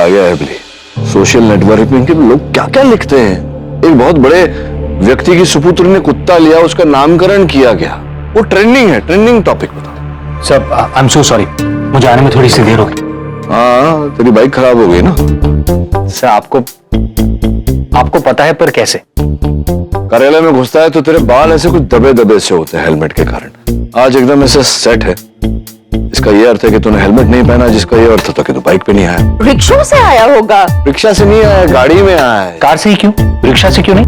आ गया है अभी। सोशल नेटवर्किंग के लोग क्या क्या लिखते हैं। एक बहुत बड़े व्यक्ति की सुपुत्र ने कुत्ता लिया, उसका नामकरण किया गया, वो ट्रेंडिंग है, ट्रेंडिंग टॉपिक बता। Sir I am so sorry, मुझे आने में थोड़ी सी देर हो गई। हाँ, तेरी बाइक खराब हो गई ना। सर आपको पता है पर कैसे? कार्यालय में घुसता है तो तेरे बाल ऐसे कुछ दबे दबे से होते हैं हेलमेट के कारण। आज एकदम ऐसे सेट है। इसका ये अर्थ है कि तूने हेलमेट नहीं पहना, जिसका ये अर्थ था कि तू बाइक पे नहीं आया। रिक्शा से आया होगा। रिक्शा से नहीं आया, गाड़ी में आया है। कार से ही क्यों, रिक्शा से क्यों नहीं?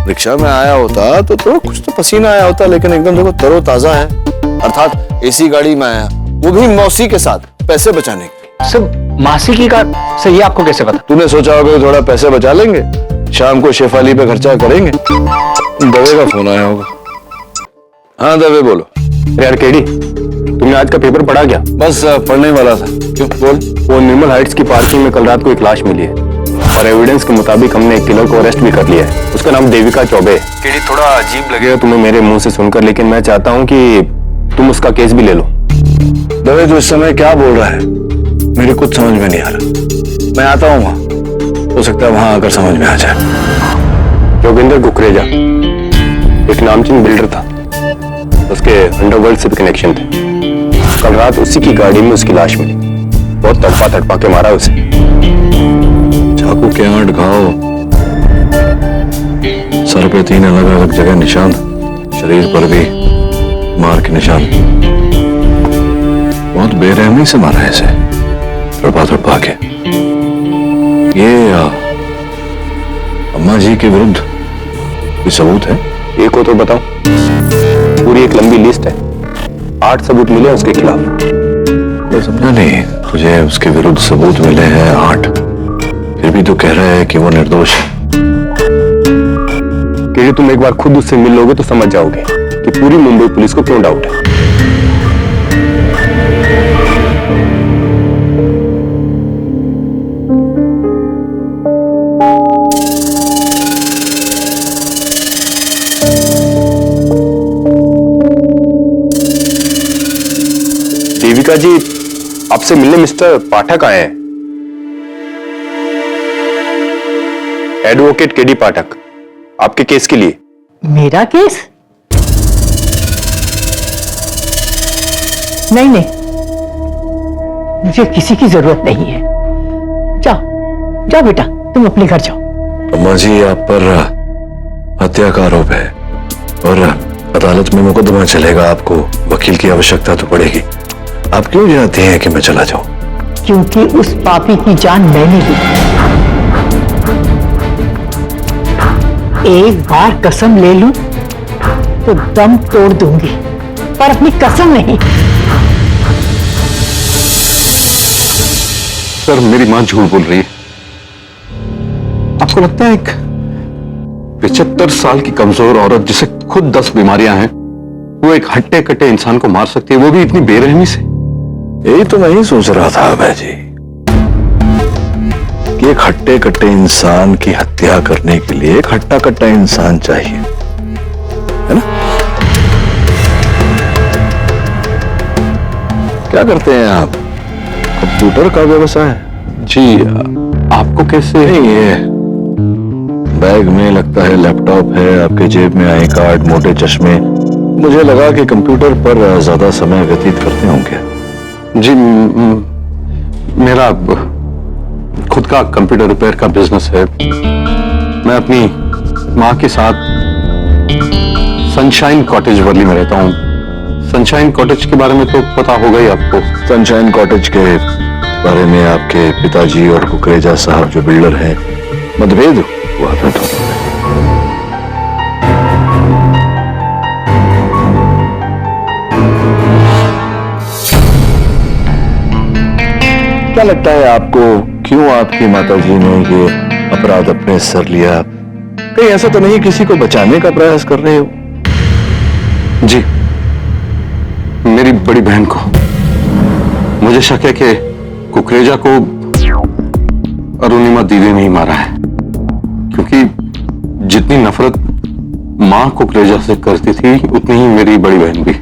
रिक्शा में आया होता तो कुछ तो पसीना आया होता, लेकिन एकदम देखो तरोताजा है। अर्थात एसी गाड़ी में आया, वो भी मौसी के साथ, पैसे बचाने के। सर मासी की कार से ये आपको कैसे पता? तूने सोचा होगा कि थोड़ा पैसे बचा लेंगे, शाम को शेफाली पे खर्चा करेंगे। दवे का फोन आया होगा। हाँ दवे बोलो। यार केडी, तुमने आज का पेपर पढ़ा क्या? बस पढ़ने वाला था। क्यों बोल। वो निर्मल हाइट्स की पार्किंग में कल रात को एक लाश मिली है और एविडेंस के मुताबिक हमने एक किलर को अरेस्ट भी कर लिया है। उसका नाम देविका चौबे है। केडी, थोड़ा अजीब लगेगा तुम्हें मेरे मुंह से सुनकर, लेकिन मैं चाहता हूँ कि तुम उसका केस भी ले लो। दवे तू इस समय क्या बोल रहा है, मेरी कुछ समझ में नहीं आ रहा। मैं आता हूँ वहां, हो सकता है वहां आकर समझ में आ जाए। जोगिंदर कुकरेजा एक नामचीन बिल्डर था, उसके अंडरवर्ल्ड से भी कनेक्शन थे। कल रात उसी की गाड़ी में उसकी लाश मिली। बहुत तड़पा के मारा उसे। चाकू के 8 घाव, सर पे 3 अलग अलग जगह निशान, शरीर पर भी मार के निशान। बहुत बेरहमी से मारा है इसे, तड़पा के। ये अम्मा जी के विरुद्ध कोई सबूत है? एक हो तो बताओ। पूरी एक लंबी लिस्ट है, 8 सबूत मिले उसके खिलाफ। मैं समझा नहीं। तुझे उसके विरुद्ध सबूत मिले हैं 8, फिर भी तू कह रहा है कि वो निर्दोष है। क्योंकि तुम एक बार खुद उससे मिल लोगे तो समझ जाओगे कि पूरी मुंबई पुलिस को क्यों डाउट है। देविका जी, आपसे मिलने मिस्टर पाठक आए हैं। एडवोकेट केडी पाठक, आपके केस के लिए। मेरा केस? नहीं, मुझे किसी की जरूरत नहीं है। जाओ बेटा, तुम अपने घर जाओ। अम्मा जी, आप पर हत्या का आरोप है और अदालत में मुकदमा चलेगा। आपको वकील की आवश्यकता तो पड़ेगी। आप क्यों चाहते हैं कि मैं चला जाऊं? क्योंकि उस पापी की जान मैंने ली। एक बार कसम ले लूं तो दम तोड़ दूंगी, पर अपनी कसम नहीं। सर, मेरी मां झूठ बोल रही है। आपको लगता है एक 75 साल की कमजोर औरत जिसे खुद 10 बीमारियां हैं, वो एक हट्टे कट्टे इंसान को मार सकती है, वो भी इतनी बेरहमी से? यही तो मैं ही सोच रहा था अभय जी, कि एक हट्टे कट्टे इंसान की हत्या करने के लिए एक हट्टा कट्टा इंसान चाहिए, है ना? क्या करते हैं आप? कंप्यूटर का व्यवसाय? जी, आपको कैसे? नहीं, ये बैग में लगता है लैपटॉप है, आपके जेब में आई कार्ड, मोटे चश्मे। मुझे लगा कि कंप्यूटर पर ज्यादा समय व्यतीत करते होंगे। जी, मेरा खुद का कंप्यूटर रिपेयर का बिजनेस है। मैं अपनी माँ के साथ सनशाइन कॉटेज वर्ली में रहता हूँ। सनशाइन कॉटेज के बारे में तो पता होगा ही आपको। सनशाइन कॉटेज के बारे में आपके पिताजी और कुकरेजा साहब जो बिल्डर हैं, मतभेद हुआ था दोनों में। क्या लगता है आपको, क्यों आपकी माताजी ने ये अपराध अपने सर लिया? कहीं ऐसा तो नहीं किसी को बचाने का प्रयास कर रहे हो? जी, मेरी बड़ी बहन को मुझे शक है कि कुकरेजा को अरुणिमा दीदी ने ही मारा है, क्योंकि जितनी नफरत मां कुकरेजा से करती थी उतनी ही मेरी बड़ी बहन भी,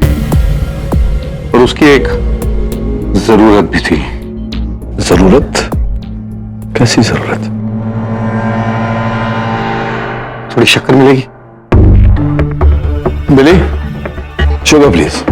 और उसकी एक जरूरत भी थी। जरूरत? कैसी जरूरत? थोड़ी शक्कर मिलेगी? बिली, शुगर प्लीज।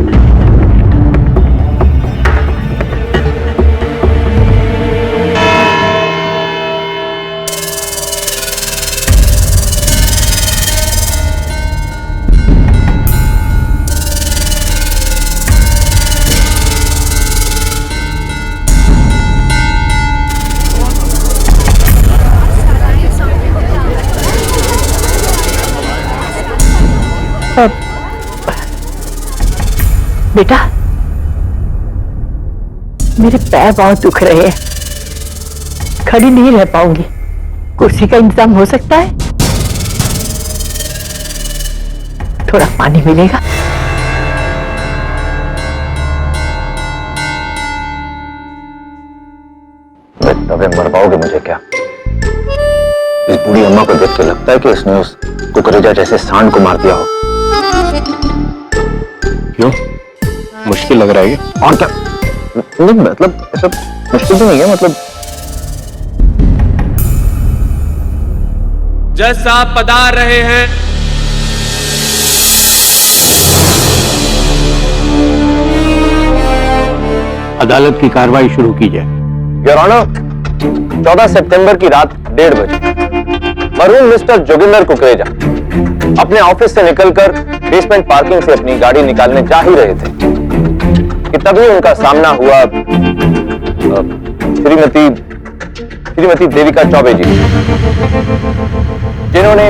बेटा, मेरे पैर बहुत दुख रहे हैं, खड़ी नहीं रह पाऊंगी। कुर्सी का इंतजाम हो सकता है? थोड़ा पानी मिलेगा? तबे मर पाओगे मुझे क्या? इस बूढ़ी अम्मा को देख के लगता है कि इसने उस कुकरेजा जैसे सांड को मार दिया हो। क्यों? मुश्किल लग रहा है क्या? और क्या? नहीं मतलब ऐसा मुश्किल तो नहीं है, मतलब जज साहब पधार रहे हैं। अदालत की कार्रवाई शुरू की जाए। योर ऑनर, 14 सितंबर की रात 1:30 बजे मरहूम मिस्टर जोगिंदर कुकरेजा अपने ऑफिस से निकलकर बेसमेंट पार्किंग से अपनी गाड़ी निकालने जा ही रहे थे कि तभी उनका सामना हुआ श्रीमती देविका चौबे जी, जिन्होंने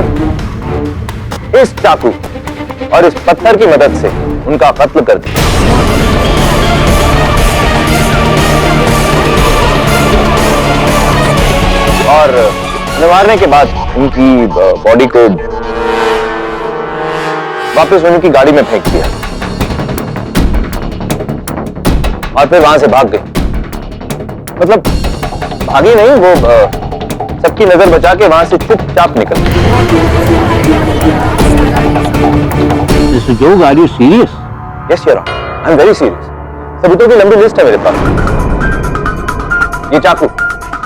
इस चाकू और इस पत्थर की मदद से उनका कत्ल कर दिया। और मारने के बाद उनकी बॉडी को वापस उनकी गाड़ी में फेंक दिया और फिर वहां से भाग गए। मतलब भागी नहीं, वो सबकी नजर बचा के वहां से चुपचाप निकल गए। जो गाड़ी serious? Yes your honour, I am very serious. सबूतों की लंबी लिस्ट है मेरे पास। ये चाकू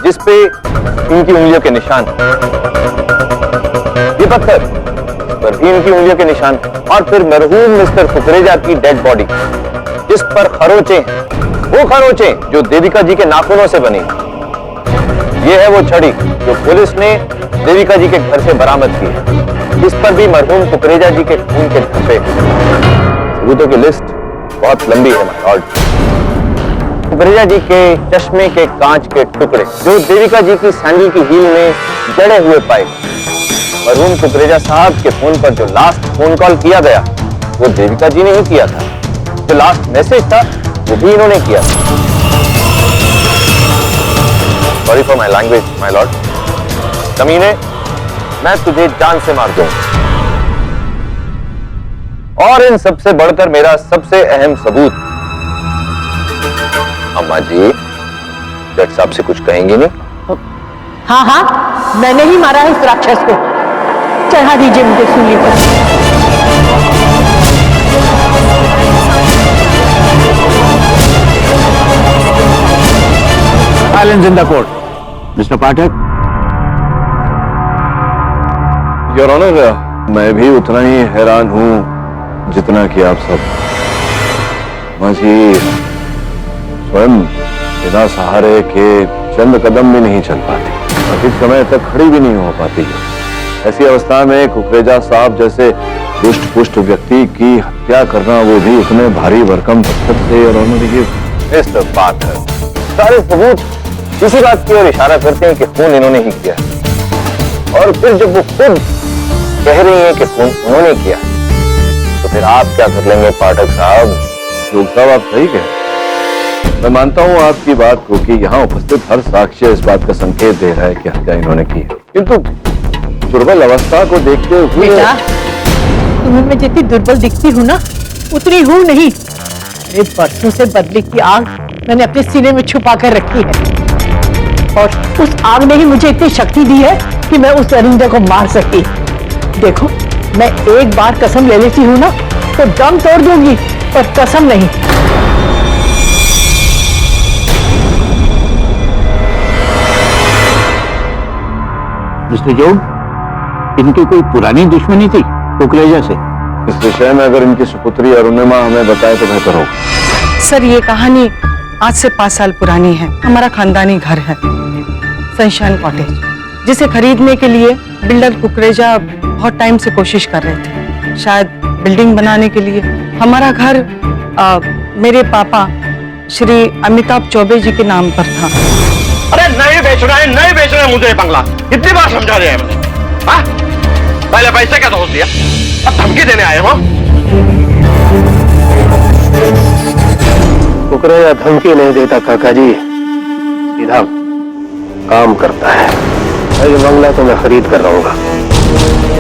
जिसपे इनकी उंगलियों के निशान, ये पत्थर पर भी इनकी उंगलियों के निशान, और फिर मरहूम मिस्टर कुकरेजा की डेड बॉडी जिस पर खरोंचे हैं, वो खरोंचे जो देविका जी के नाखूनों से बनी। ये है वो छड़ी जो पुलिस ने देविका जी के घर से बरामद की है, इस पर भी मरहूम कुकरेजा जी के खून के धब्बे। सबूतों की लिस्ट बहुत लंबी है माय लॉर्ड। कुकरेजा जी के चश्मे के कांच के टुकड़े जो देविका जी की सैंडल की हील में जड़े हुए पाए। मरहूम कुकरेजा साहब के फोन पर जो लास्ट फोन कॉल किया गया वो देविका जी ने ही किया था। जो लास्ट मैसेज था वो भी इन्होंने किया था। Sorry for my language my Lord. कमीने, मैं तुझे जान से मार दूंगा। और इन सबसे बढ़कर मेरा सबसे अहम सबूत, अम्मा जी जज साहब से कुछ कहेंगे नहीं? हाँ हाँ, मैंने ही मारा है इस राक्षस को। चढ़ा दीजिए मुझे सूली पर। Silence in the court. Mister Pathak. Your honour, मैं भी उतना ही हैरान हूं जितना कि आप सब। मां जी स्वयं बिना सहारे के चंद कदम भी नहीं चल पाती, अधिक समय तक खड़ी भी नहीं हो पाती है। ऐसी अवस्था में कुकरेजा साहब जैसे दुष्ट पुष्ट व्यक्ति की हत्या करना, वो भी उतने भारी भरकम पत्थर से। और ये मिस्टर पाठक, सारे सबूत इसी बात की ओर इशारा करते हैं कि खून इन्होंने ही किया। और फिर जब वो खुद कह रही हैं कि खून उन्होंने किया, तो फिर आप क्या कर लेंगे पाठक साहब? लोग साहब, आप सही कह रहे हैं। मैं मानता हूं आपकी बात को कि यहाँ उपस्थित हर साक्ष्य इस बात का संकेत दे रहा है कि हत्या इन्होंने की है, किंतु दुर्बल अवस्था को देखते हुए बेटा, तुम्हें मैं जितनी दुर्बल दिखती हूँ ना, उतनी हूँ नहीं। अरे बरसों से बदले की आग मैंने अपने सीने में छुपा कर रखी है, और उस आग ने ही मुझे इतनी शक्ति दी है कि मैं उस दरिंदे को मार सकी। देखो, मैं एक बार कसम ले लेती हूँ ना तो दम तोड़ दूंगी, पर कसम नहीं। मिस्टर जोग, इनकी कोई पुरानी दुश्मनी थी कुकरेजा से? इस विषय में अगर इनकी सुपुत्री अरुणिमा हमें बताए तो बेहतर होगा। सर, ये कहानी आज से 5 साल पुरानी है। हमारा खानदानी घर है सनशाइन कॉटेज, जिसे खरीदने के लिए बिल्डर कुकरेजा बहुत टाइम से कोशिश कर रहे थे। शायद बिल्डिंग बनाने के लिए हमारा घर मेरे पापा श्री अमिताभ चौबे जी के नाम पर था। अरे नहीं बेचना है, नहीं बेचना है मुझे ये बंगला। कितनी बार समझा दिया है मैंने। हाँ? पहले पैसे का दोष दिया, अब धमकी देने आए हो। कुकरेजा धमकी नहीं देता काका जी, सीधा काम करता है। ये बंगला तो मैं खरीद कर रहूंगा।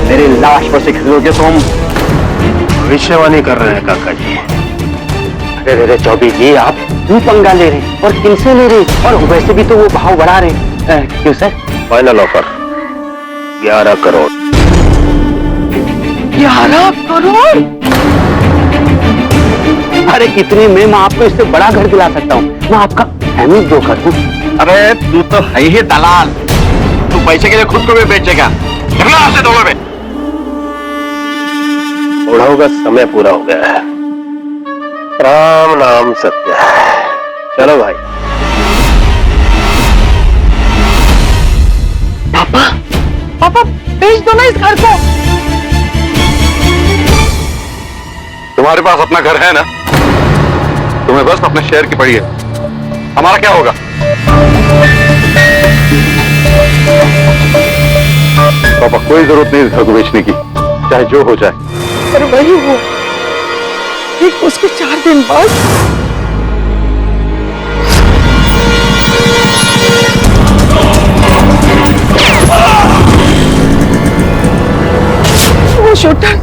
मेरी लाश पर से खरीदोगे तुम? भविष्यवाणी कर रहे हैं काका जी। अरे चौबे जी, आप क्यों पंगा ले रहे और किनसे ले रहे? और वैसे भी तो वो भाव बढ़ा रहे। क्यों sir? Final offer 11 crore. 11 crore? अरे कितने में मैं आपको इससे बड़ा घर दिला सकता हूँ। मैं आपका अहमियत ब्रोकर हूँ। अरे तू तो है ही दलाल। तू पैसे के लिए खुद को भी बेचेगा। निकलो आपसे दोनों में। बुढ़ाओं का समय पूरा हो गया है। राम नाम सत्य है। चलो भाई। पापा बेच दो ना इस घर को। तुम्हारे पास अपना घर है ना? तुम्हें बस अपने शेयर की पड़ी है। हमारा क्या होगा? पापा, कोई जरूरत नहीं इस घर को बेचने की, चाहे जो हो जाए। पर वही वो, ठीक उसके 4 दिन बाद वो शूटर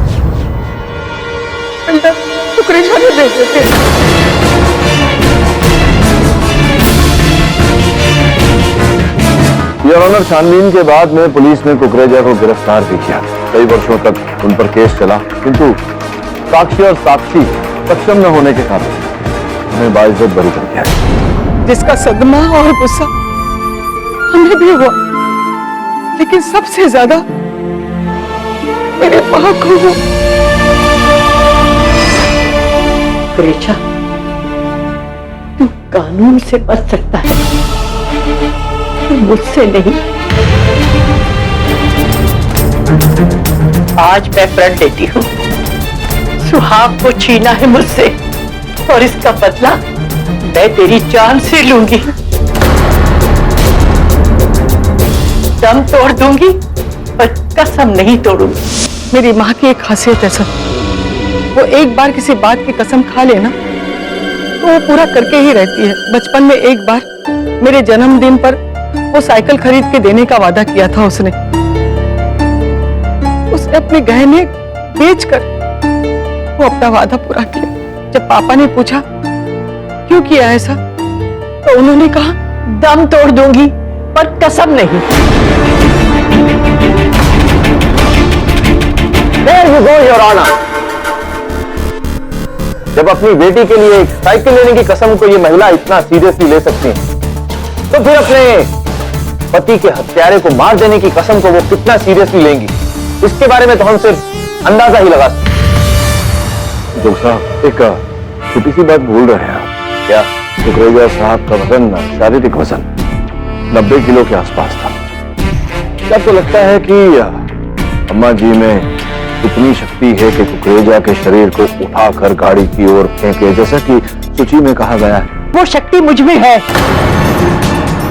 बिल्डर कुकरेजा ने भेजे थे। योर ऑनर, छानबीन के बाद में पुलिस ने कुकरेजा को गिरफ्तार भी किया। कई वर्षों तक उन पर केस चला, किंतु साक्षी और साक्षी सक्षम न होने के कारण उन्हें बाइज्जत बरी कर दिया। जिसका सदमा और गुस्सा हमें भी हुआ, लेकिन सबसे ज्यादा मेरे मां को हुआ। कुकरेजा, तू कानून से बच सकता है, मुझसे नहीं। आज मैं प्रण लेती हूँ। सुहाग को छीना है मुझसे और इसका बदला मैं तेरी जान से लूंगी। दम तोड़ दूंगी पर कसम नहीं तोड़ूंगी। मेरी माँ की एक खासियत है सर, वो एक बार किसी बात की कसम खा लेना तो वो पूरा करके ही रहती है। बचपन में एक बार मेरे जन्मदिन पर वो साइकिल खरीद के देने का वादा किया था उसने अपने गहने बेचकर वो अपना वादा पूरा किया। जब पापा ने पूछा क्यों किया ऐसा, तो उन्होंने कहा दम तोड़ दूंगी पर कसम नहीं। योर ऑनर, जब अपनी बेटी के लिए एक साइकिल लेने की कसम को ये महिला इतना सीरियसली ले सकती है, तो फिर अपने पति के हत्यारे को मार देने की कसम को वो कितना सीरियसली लेंगी, इसके बारे में तो हम सिर्फ अंदाजा ही लगा सकते। जोग साहब, एक छोटी सी बात भूल रहे हैं आप। क्या? कुकरेजा साहब का वजन, शारीरिक वजन 90 किलो के आसपास था। क्या आपको लगता है कि अम्मा जी में इतनी शक्ति है कि कुकरेजा के शरीर को उठाकर गाड़ी की ओर फेंके, जैसा कि सूची में कहा गया है? वो शक्ति मुझ में है।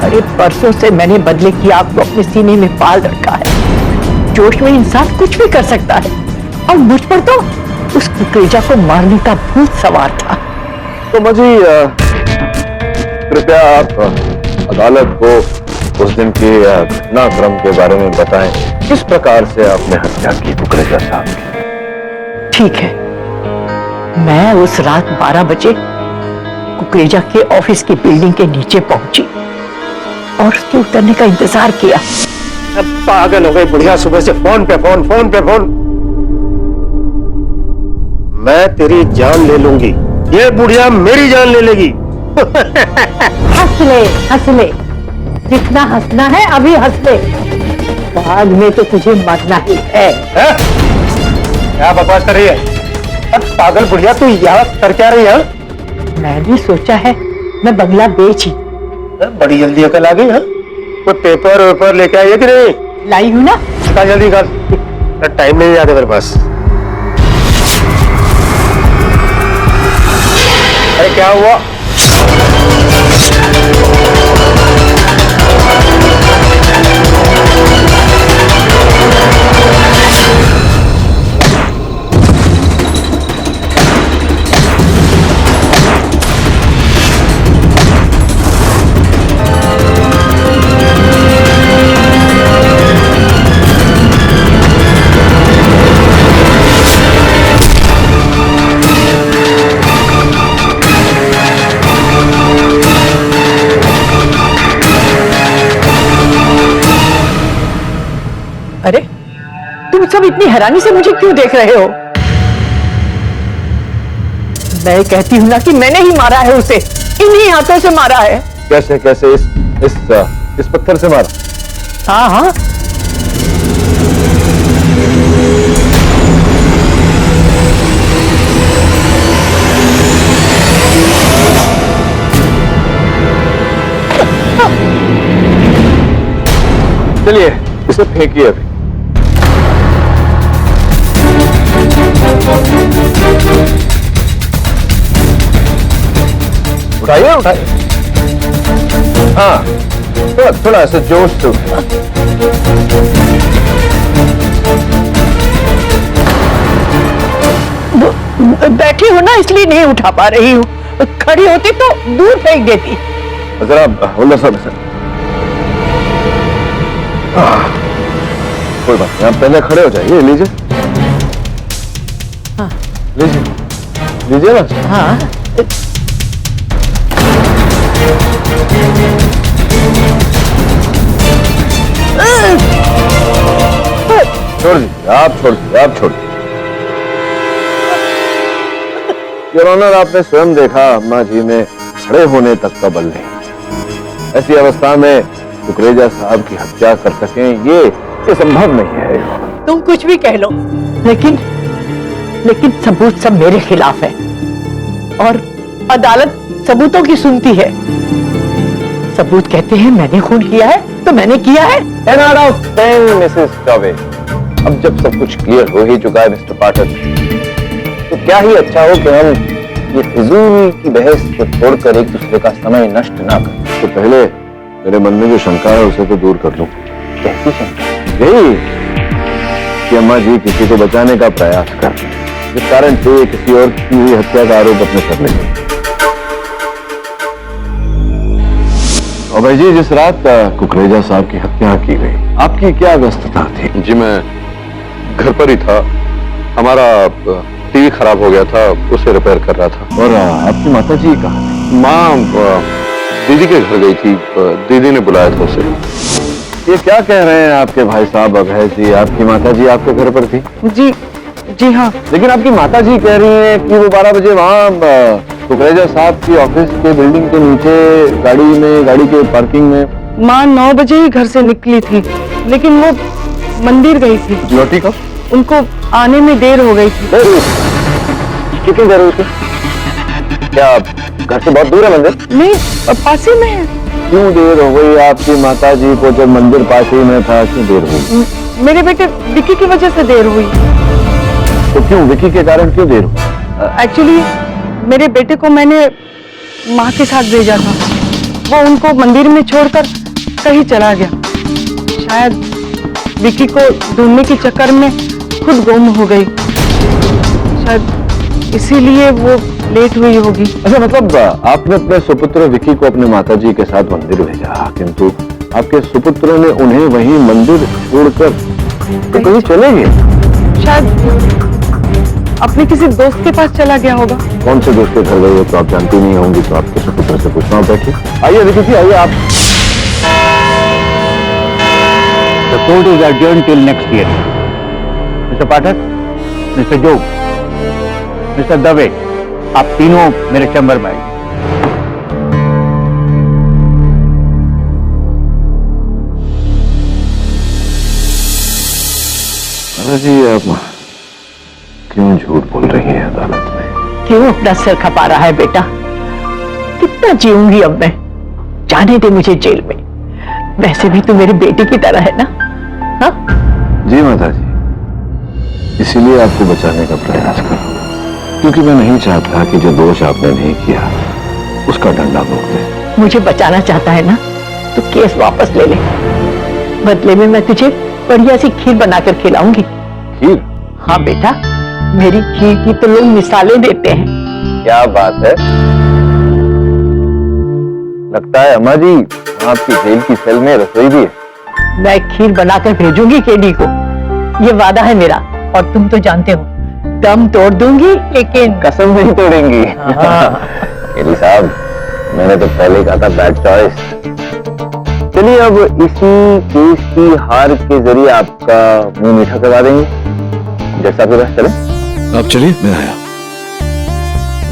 अरे परसों से मैंने बदले की आग को अपने सीने में पाल रखा है। जोश में इंसान कुछ भी कर सकता है, और मुझ पर तो उस कुकरेजा को मारने का भूत सवार था। तो मुझे कृपया आप अदालत को उस दिन के घटनाक्रम के बारे में बताएं। किस प्रकार से आपने हत्या की कुकरेजा साहब की? ठीक है, मैं उस रात 12 बजे कुकरेजा के ऑफिस की बिल्डिंग के नीचे पहुंची और उसके उतरने का इंतजार किया। अब पागल हो गई बुढ़िया, सुबह से फोन पे फोन, फोन पे फोन। मैं तेरी जान ले लूंगी, ये बुढ़िया मेरी जान ले लेगी। हंस ले, हंस ले, जितना हंसना है अभी हंस ले। बाद में तो तुझे मरना ही है। क्या बकवास कर रही है? अब पागल बुढ़िया, तू यहाँ कर क्या रही है? मैं भी सोचा है मैं बंगला बेच ही। बड़ी जल्दी अकल आ गई है। कोई पेपर वेपर लेके आई है कि नहीं? लाई हूं ना। इतना जल्दी कर, टाइम नहीं आता मेरे पास। अरे क्या हुआ? अरे तुम सब इतनी हैरानी से मुझे क्यों देख रहे हो? मैं कहती हूं ना कि मैंने ही मारा है उसे, इन्हीं हाथों से मारा है। कैसे कैसे इस पत्थर से मारा? हाँ हाँ, चलिए इसे फेंकिए अभी। उठाइए उठाइए। हाँ, थोड़ा थोड़ा ऐसे जोश से उठाइए। बैठी हूं ना इसलिए नहीं उठा पा रही हूँ, खड़ी होती तो दूर फेंक देती। जरा होल्डर साहब से। कोई बात नहीं, आप पहले खड़े हो जाइए। लीजिए। हाँ। लीजिए लीजिए ना। हाँ, छोड़ दीजिए, आप छोड़ दीजिए, आप छोड़ दीजिए। योर ऑनर, आपने स्वयं देखा अम्मा जी में खड़े होने तक का बल नहीं। ऐसी अवस्था में कुकरेजा साहब की हत्या कर सकें ये संभव नहीं है। तुम कुछ भी कह लो, लेकिन सबूत सब मेरे खिलाफ है और अदालत सबूतों की सुनती है। सबूत कहते हैं मैंने खून किया है तो मैंने किया है। 10 out of 10 मिसेस चौबे। अब जब सब कुछ क्लियर हो ही चुका है मिस्टर पाठक, तो क्या ही अच्छा हो कि हम ये फिजूल की बहस को छोड़कर एक दूसरे का समय नष्ट ना करें। तो पहले मेरे मन में जो शंका है उसे तो दूर कर लूं। कैसी शंका? यही कि अम्मा जी किसी को बचाने का प्रयास कर रहे हैं, जिस कारण से किसी और की हुई हत्या का आरोप अपने सर लेंगे। और भाई जी, जिस रात कुकरेजा साहब की हत्या की गई, आपकी क्या व्यस्तता थी? जी मैं घर पर ही था। हमारा टीवी खराब हो गया था, उसे रिपेयर कर रहा था। और आपकी माता जी कहाँ थी? माँ दीदी के घर गई थी, दीदी ने बुलाया था उसे। ये क्या कह रहे हैं आपके भाई साहब अभय जी? आपकी माता जी आपके घर पर थी? जी जी हाँ। लेकिन आपकी माता जी कह रही हैं कि वो 12 बजे वहाँ कुकरेजा साहब की ऑफिस के बिल्डिंग के नीचे गाड़ी के पार्किंग में। माँ 9 बजे ही घर से निकली थी, लेकिन वो मंदिर गई थी। लौटी कब? उनको आने में देर हो गई थी। कितनी देर हुई थी? क्या घर से बहुत दूर है मंदिर? नहीं, पास ही में है। क्यों देर हो गई आपकी माता जी को? जब मंदिर पास ही में था, क्यों देर हुई? मेरे बेटे विक्की की वजह से देर हुई। तो क्यों, विक्की के कारण क्यों देर हुई? एक्चुअली मेरे बेटे को मैंने माँ के साथ भेजा था, वो उनको मंदिर में छोड़कर कहीं चला गया। शायद विक्की को ढूंढने के चक्कर में खुद गुम हो गई, शायद इसीलिए वो लेट हुई होगी। अच्छा, मतलब आपने अपने सुपुत्र विक्की को अपने माताजी के साथ मंदिर भेजा, किंतु आपके सुपुत्र ने उन्हें वहीं मंदिर छोड़कर तो कहीं चले गए? शायद अपने किसी दोस्त के पास चला गया होगा। कौन से दोस्त के घर गए तो आप जानती नहीं होंगी, तो आपके सुपुत्र से पूछना। बैठिए, आइए विक्की जी, आइए आप। The court is adjourned till next year. Mr. Pathak, Mr. Joe, Mr. Dave, आप तीनों मेरे चैम्बर में आइए। माता जी आप क्यों झूठ बोल रही हैं अदालत में? क्यों अपना सिर खपा रहा है बेटा? कितना जीऊंगी अब मैं? जाने दे मुझे जेल में। वैसे भी तू मेरी बेटी की तरह है ना? हाँ? जी माता जी, इसीलिए आपको बचाने का प्रयास कर रहा हूं, क्योंकि मैं नहीं चाहता कि जो दोष आपने नहीं किया उसका डंडा भोग दे। मुझे बचाना चाहता है ना तो केस वापस ले ले। बदले में मैं तुझे बढ़िया सी खीर बनाकर खिलाऊंगी। खीर? हाँ बेटा, मेरी खीर की तो लोग मिसालें देते हैं। क्या बात है, लगता है अम्मा जी आपकी जेल की सेल में रसोई भी है। मैं खीर बनाकर भेजूंगी केडी को, ये वादा है मेरा। और तुम तो जानते हो दम तोड़ दूंगी, लेकिन कसम नहीं तोड़ेंगी। केडी साहब, मैंने तो पहले कहा था बैड चॉइस। चलिए अब इसी केस की हार के जरिए आपका मुंह मीठा करवा देंगे। जैसा आपके पास चले। आप चलिए, मैं आया।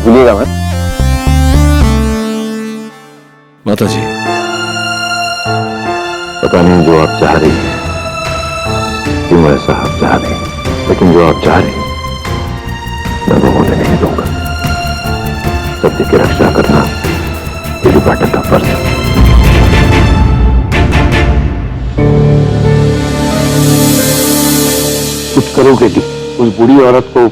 भूलिएगा मत। माता जी, पता नहीं जो आप चाह रही हैं क्यों ऐसा आप चाह रही हैं, लेकिन जो आप चाह रही हैं मैं वो होने नहीं दूंगा। सत्य की रक्षा करना केडी पाठक का फर्ज है। कुछ करो केडी, उस बूढ़ी औरत को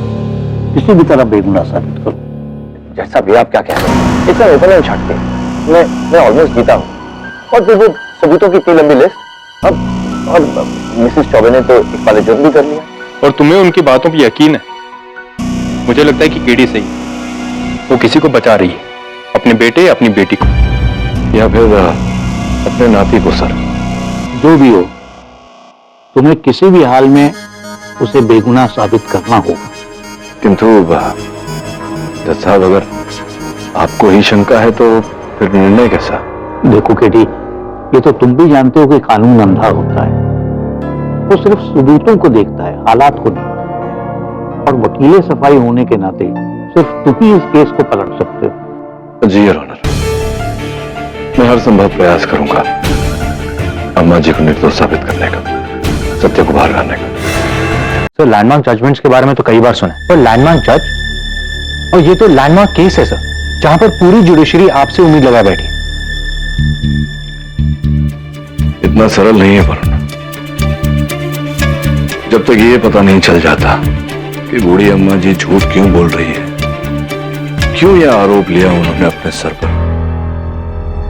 किसी भी तरह बेगुनाह साबित करो। जैसा भी आप क्या कह रहे हैं, इतना ओपन एंड छाटते मैं ऑलमोस्ट जीता हूं। और फिर वो सबूतों की इतनी लंबी लिस्ट। अब मिसेस चौबे ने तो एक पाले जुर्म भी कर लिया। और तुम्हें उनकी बातों पर यकीन है? मुझे लगता है कि केडी सही, वो किसी को बचा रही है, अपने बेटे अपनी बेटी को, या फिर अपने नाती को। सर जो भी हो, तुम्हें किसी भी हाल में उसे बेगुनाह साबित करना होगा। किंतु जज साहब, अगर आपको ही शंका है तो फिर निर्णय कैसा? देखो केडी, ये तो तुम भी जानते हो कि कानून अंधा होता है। वो सिर्फ सबूतों को देखता है, हालात को नहीं। और वकीले सफाई होने के नाते सिर्फ तुम ही इस केस को पलट सकते हो। जी योर ऑनर, मैं हर संभव प्रयास करूंगा अम्मा जी को निर्दोष साबित करने का, सत्य को बाहर लाने का। सर, लैंडमार्क जजमेंट्स के बारे में तो कई बार सुना है, पर लैंडमार्क जज, और ये तो लैंडमार्क केस है सर, जहां पर पूरी जुडिशरी आपसे उम्मीद लगाए बैठी। इतना सरल नहीं है वरुण। जब तक ये पता नहीं चल जाता कि बूढ़ी अम्मा जी झूठ क्यों बोल रही है, क्यों यह आरोप लिया उन्होंने अपने सर पर,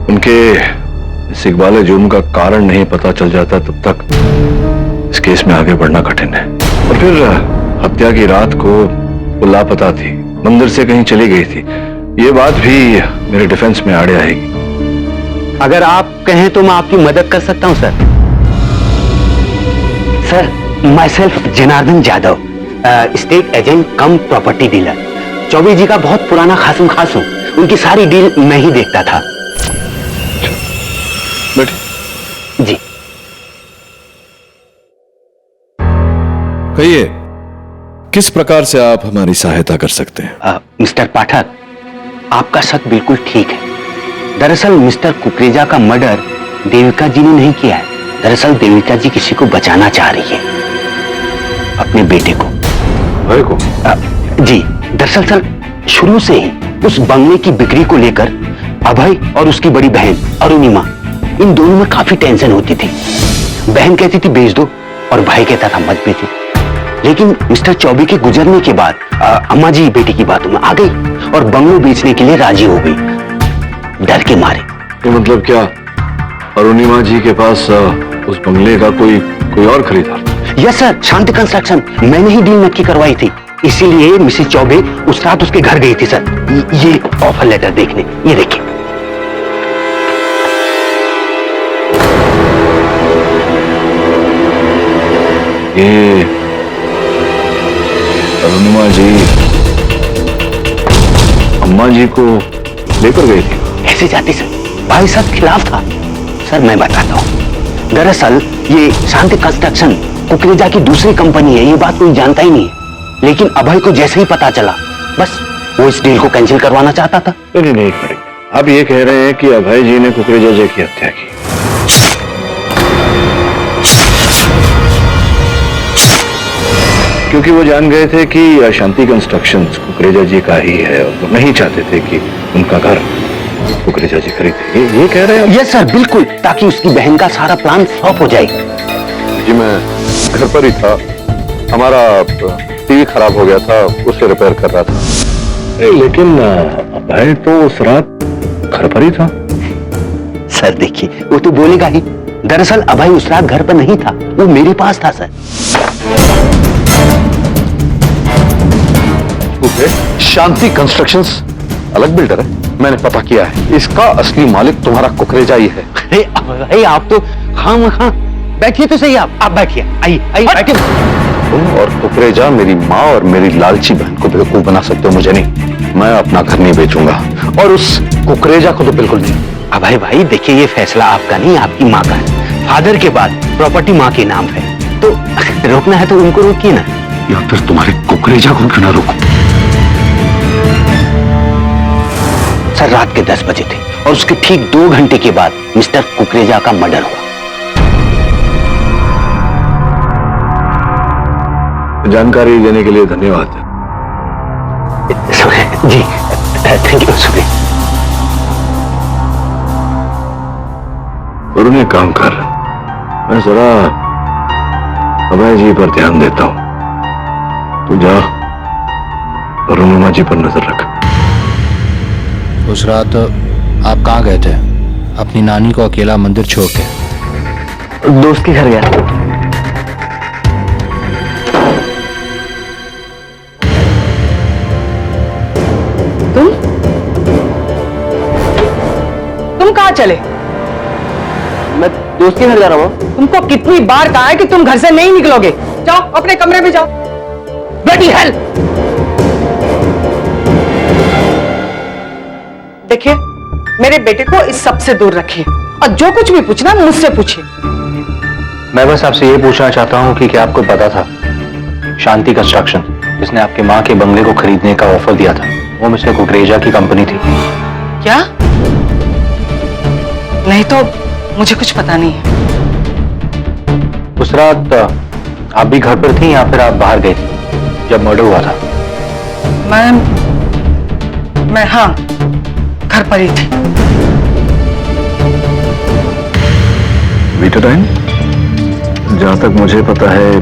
उनके इस इकबाल जुर्म का कारण नहीं पता चल जाता, तब तक इस केस में आगे बढ़ना कठिन है। और फिर हत्या की रात को वो लापता थी, मंदिर से कहीं चली गई थी, ये बात भी मेरे डिफेंस में आड़े आएगी। अगर आप कहें तो मैं आपकी मदद कर सकता हूं sir. Sir, myself Janardan Yadav, state agent cum property dealer. Choubey ji का बहुत पुराना खासम खास हूं, उनकी सारी डील मैं ही देखता था। बैठिए। जी कहिए, किस प्रकार से आप हमारी सहायता कर सकते हैं? मिस्टर पाठक, आपका शक बिल्कुल ठीक है। दरअसल मिस्टर कुकरेजा का मर्डर देविका जी ने नहीं किया है। दरअसल देविका जी किसी को बचाना चाह रही है, अपने बेटे को। भाई को? जी, दरअसल सर, शुरू से ही उस बंगले की बिक्री को लेकर अभय और उसकी बड़ी बहन अरुणिमा, इन दोनों में काफी टेंशन होती थी। बहन कहती थी बेच दो और भाई कहता था मत बेचो। लेकिन मिस्टर चौबे के गुजरने के बाद अम्मा जी बेटी की बातों में आ गई और बंगलो बेचने के लिए राजी हो गई, डर के मारे। ये मतलब क्या अरुणिमा जी के पास उस बंगले का कोई और खरीदार? यस सर, शांति कंस्ट्रक्शन, मैंने ही डील नक्की करवाई थी। इसीलिए मिसेस चौबे उस रात उसके घर गई थी सर। ये ऑफर लेटर देखने, ये देखिए। ये अरुणिमा जी अम्मा जी को लेकर गई थी? ऐसे जाती सर, भाई साहब खिलाफ था। सर मैं बताता हूँ, दरअसल ये शांति कंस्ट्रक्शन कुकरेजा की दूसरी कंपनी है, ये बात कोई जानता ही नहीं है। लेकिन अभय को जैसे ही पता चला, बस वो इस डील को कैंसिल करवाना चाहता था। नहीं, आप ये कह रहे हैं कि अभय जी ने कुकरेजा जी की हत्या की? क्योंकि वो जान गए थे कि शांति कंस्ट्रक्शंस कुकरेजा जी का ही है और वो नहीं चाहते थे कि उनका घर कुकरेजा जी खरीदे। ये कह रहे हैं? यस सर, बिल्कुल, ताकि उसकी बहन का सारा प्लान फ्लॉप हो जाए। जी मैं घर पर ही था, हमारा टीवी खराब हो गया था, उसे रिपेयर कर रहा था। लेकिन अभय तो उस रात घर पर ही था। सर देखिए, वो तो बोलेगा ही। दरअसल अभय उस रात घर पर नहीं था, वो मेरे पास था सर। शांति कंस्ट्रक्शंस अलग बिल्डर है, मैंने पता किया है। इसका असली मालिक तुम्हारा कुकरेजा ही है। अरे आप तो हाँ बैठिए तो सही। आप बैठिए, आइए बैठिए। तुम और कुकरेजा मेरी माँ और मेरी लालची बहन को बेवकूफ बना सकते हो, मुझे नहीं। मैं अपना घर नहीं बेचूंगा और उस कुकरेजा को तो बिल्कुल नहीं। अभय भाई देखिए, ये फैसला आपका नहीं, आपकी माँ का है। फादर के बाद प्रॉपर्टी माँ के नाम है, तो रोकना है तो उनको रोकिए ना। या फिर तुम्हारे कुकरेजा को क्यों ना रोको? सर रात के 10 बजे थे और उसके ठीक 2 घंटे के बाद मिस्टर कुकरेजा का मर्डर हुआ। जानकारी देने के लिए धन्यवाद। जी थैंक यू, शुक्रिया। वरुण एक काम कर, मैं जरा अभय जी पर ध्यान देता हूं, तू जा अरुणिमा जी पर नजर रख। उस रात आप कहाँ गए थे अपनी नानी को अकेला मंदिर छोड़ के? दोस्त के घर गया। तुम कहाँ चले? मैं दोस्त के घर जा रहा हूँ। तुमको कितनी बार कहा है कि तुम घर से नहीं निकलोगे? जाओ अपने कमरे में जाओ। Bloody hell! देखिए, मेरे बेटे को इस सब से दूर रखिए और जो कुछ भी पूछना मुझसे पूछिए। मैं बस आपसे ये पूछना चाहता हूँ कि क्या आपको पता था शांति कंस्ट्रक्शन जिसने आपकी माँ के बंगले को खरीदने का ऑफर दिया था वो मिस्टर कुकरेजा की कंपनी थी? क्या? नहीं तो मुझे कुछ पता नहीं है। उस रात आप भी घर पर थी या फिर आप बाहर गई थी जब मर्डर हुआ था? मैं हाँ घर पर ही थी। वीटरडाइन, जहां तक मुझे पता है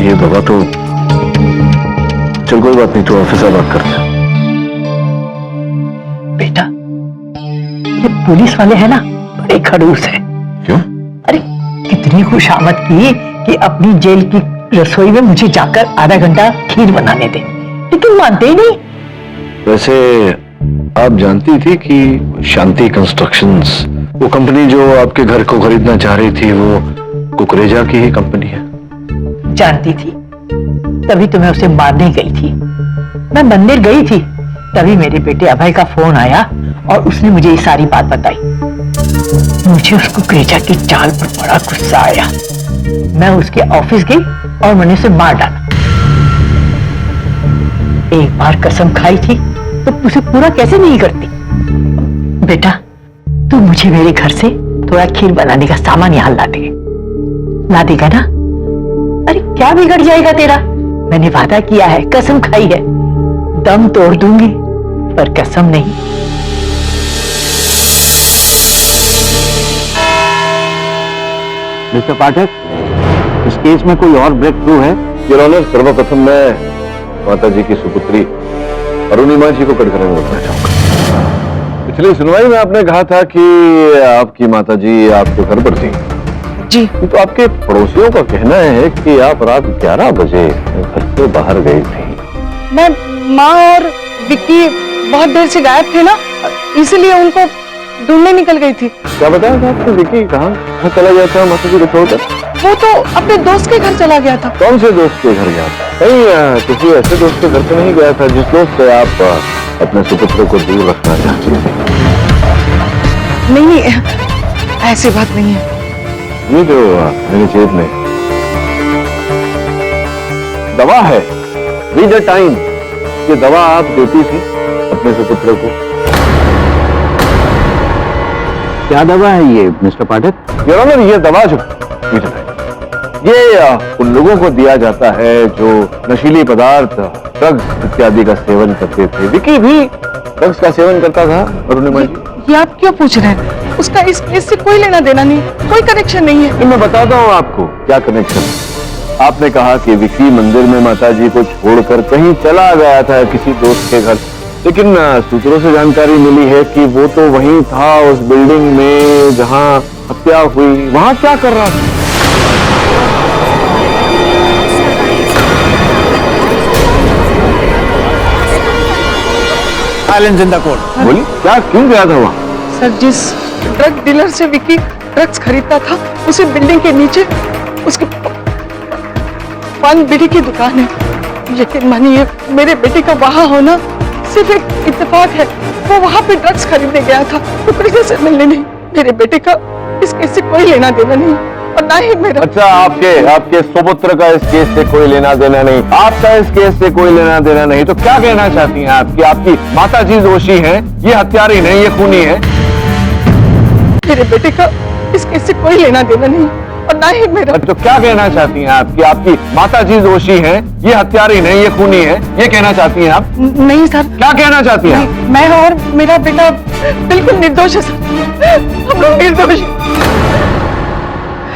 ये दवा तो, चल कोई बात नहीं, तो ऑफिस से बात करते हैं। बेटा, ये पुलिस वाले हैं ना, बड़े खड़ूस हैं। क्यों? अरे कितनी खुशामद की कि अपनी जेल की रसोई में मुझे जाकर आधा घंटा खीर बनाने दे, लेकिन मानते ही नहीं। वैसे आप जानती थी कि शांति कंस्ट्रक्शंस, वो कंपनी जो आपके घर को खरीदना चाह रही थी, वो कुकरेजा की ही कंपनी है? जानती थी, तभी तो मैं उसे मारने गई थी। मैं मंदिर गई थी, तभी मेरे बेटे अभय का फोन आया और उसने मुझे ये सारी बात बताई। मुझे उस कुकरेजा की चाल पर बड़ा गुस्सा आया। मैं उसके ऑफिस गई और मैंने उसे मार डाला। एक बार कसम खाई थी तो उसे पूरा कैसे नहीं करती। बेटा, तू मुझे मेरे घर से थोड़ा खीर बनाने का सामान यहाँ ला देगा ना? अरे क्या बिगड़ जाएगा तेरा? मैंने वादा किया है, कसम खाई है, दम तोड़ दूंगी पर कसम नहीं। मिस्टर पाठक, इस केस में कोई और ब्रेक थ्रू है? योर ऑनर, सर्वप्रथम मैं माता जी की सुपुत्री अरुणिमा जी को कटघरे में रखना चाहूंगा। पिछली सुनवाई में आपने कहा था कि आपकी माता जी आपके घर पर थी। जी। तो आपके पड़ोसियों का कहना है कि आप रात 11 बजे घर से बाहर गई थी। मैं माँ और विक्की बहुत देर से गायब थे ना, इसलिए उनको ढूंढने निकल गई थी। क्या बताया था आपको? विक्की कहाँ चला गया था माता जी को छोड़कर? वो तो अपने दोस्त के घर चला गया था। कौन से दोस्त के घर गया था? कहीं किसी ऐसे दोस्त के घर पे नहीं गया था जिस दोस्त से आप अपने सुपुत्र को दूर रखना चाहती थी? नहीं, ऐसी बात नहीं है। ये जो मेरी जेब में दवा है, रीड द टाइम, ये दवा आप देती थी अपने सुपुत्र को। क्या दवा है ये मिस्टर पाठक? ये दवा जो ये उन लोगों को दिया जाता है जो नशीली पदार्थ, ड्रग्स इत्यादि का सेवन करते थे। विकी भी ड्रग्स का सेवन करता था अरुणिमा जी। ये आप क्यों पूछ रहे हैं? उसका इस केस से कोई लेना देना नहीं, कोई कनेक्शन नहीं है। तो मैं बताता हूँ आपको क्या कनेक्शन। आपने कहा कि विकी मंदिर में माताजी को छोड़कर कहीं चला गया था किसी दोस्त के घर, लेकिन सूत्रों से जानकारी मिली है कि वो तो वहीं था, उस बिल्डिंग में जहां हत्या हुई। वहां क्या कर रहा था? Silence in the court. बोली क्या, क्यों गया था वहां? सर, जिस ड्रग डीलर से विकी ड्रग्स खरीदता था, उसी बिल्डिंग के नीचे उसकी पान बीड़ी की दुकान है। यकीन मानिए, मेरे बेटे का वहां होना सिर्फ एक इत्तेफाक है। वो वहां पे ड्रग्स खरीदने गया था, कुकरेजा से मिलने नहीं। मेरे बेटे का इस केस से कोई लेना देना नहीं, और ना ही मेरा। अच्छा, आपके सुपुत्र का इस केस से कोई लेना देना नहीं, आपका इस केस से कोई लेना देना नहीं, तो क्या कहना चाहती हैं आप कि आपकी माताजी दोषी हैं, ये हत्यारी नहीं, ये खूनी है? मेरे बेटे का इस केस से कोई लेना देना नहीं, और ना ही मेरा। तो क्या कहना चाहती हैं आप कि आपकी माताजी दोषी हैं, ये हत्यारी नहीं, ये खूनी है, ये कहना चाहती हैं आप? नहीं सर। क्या कहना चाहती हैं आप? मैं और मेरा बेटा बिल्कुल निर्दोष है सर, हम लोग निर्दोष।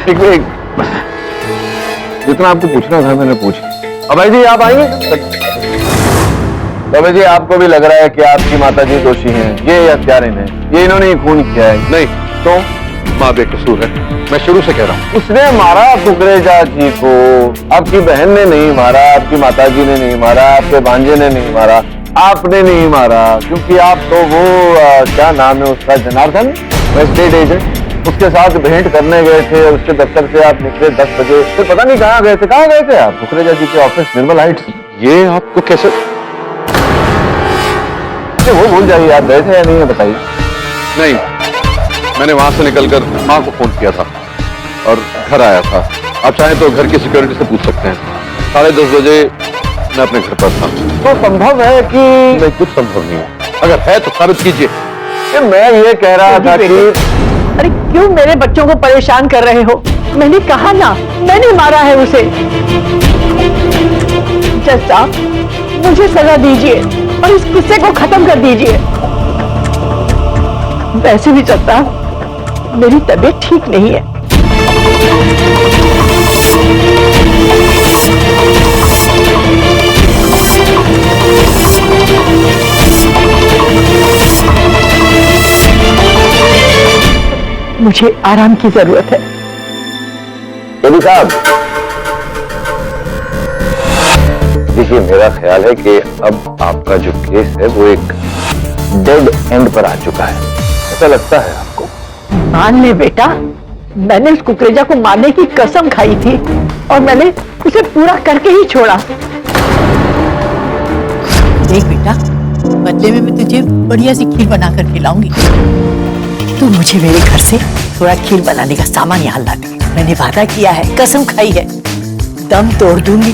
एक जितना आपको पूछना था मैंने पूछ लिया। अभय जी, आप आएंगे? अभय जी, आपको भी लग रहा है कि आपकी माताजी दोषी हैं, ये हत्यारे हैं, ये इन्होंने ही खून किया है? नहीं, तो माँ बेकसूर है, मैं शुरू से कह रहा हूँ। उसने मारा कुकरेजा जी को, आपकी बहन ने नहीं मारा, आपकी माताजी ने नहीं मारा, आपके भांजे ने नहीं मारा, आपने नहीं मारा, क्योंकि आप तो वो क्या नाम है उसका, जनार्दन, स्टेट एजेंट, उसके साथ भेंट करने गए थे। उसके दफ्तर से आप निकले 10 बजे, फिर पता नहीं कहाँ गए थे। कहाँ गए थे आप? कुकरेजा जी के ऑफिस, निर्मल हाइट्स। ये आपको कैसे? वो भूल जाइए, आप गए थे या नहीं है बताइए। नहीं, मैंने वहां से निकलकर माँ को फोन किया था और घर आया था। आप चाहें तो घर की सिक्योरिटी से पूछ सकते हैं। 10:30 बजे मैं अपने घर पर था। तो संभव है कि नहीं, कुछ संभव नहीं है। अगर है तो साबित कीजिए। मैं ये कह रहा था कि अरे क्यों मेरे बच्चों को परेशान कर रहे हो? मैंने कहा ना, मैंने मारा है उसे। जज साहब, मुझे सजा दीजिए और इस किस्से को खत्म कर दीजिए। वैसे भी चलता, मेरी तबीयत ठीक नहीं है। मुझे आराम की जरूरत है। रवि साहब, देखिए, मेरा ख्याल है कि अब आपका जो केस है वो एक डेड एंड पर आ चुका है। ऐसा लगता है आपको? मान ले बेटा, मैंने उस कुकरेजा को मारने की कसम खाई थी और मैंने उसे पूरा करके ही छोड़ा। देख बेटा, बदले में मैं तुझे बढ़िया सी खीर बना कर खिलाऊंगी। तू मुझे मेरे घर से थोड़ा खीर बनाने का सामान यहाँ ला दे। मैंने वादा किया है, कसम खाई है, दम तोड़ दूंगी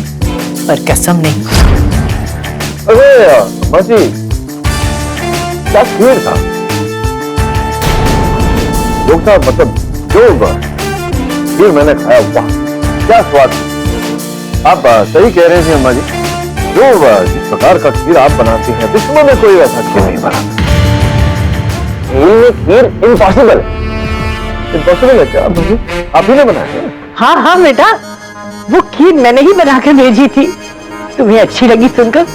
पर कसम नहीं। अरे मासी, क्या खीर था? लोग साहब, मतलब जो खीर मैंने खाया, वाह क्या स्वाद। आप सही कह रहे थे अम्मा जी, जो जिस प्रकार का खीर आप बनाती हैं, विश्व में कोई वैसा खीर नहीं बनाता। खीर इम्पॉसिबल है क्या? आप ही ने बनाया? हाँ हाँ बेटा, वो खीर मैंने ही बना कर भेजी थी। तुम्हें अच्छी लगी सुनकर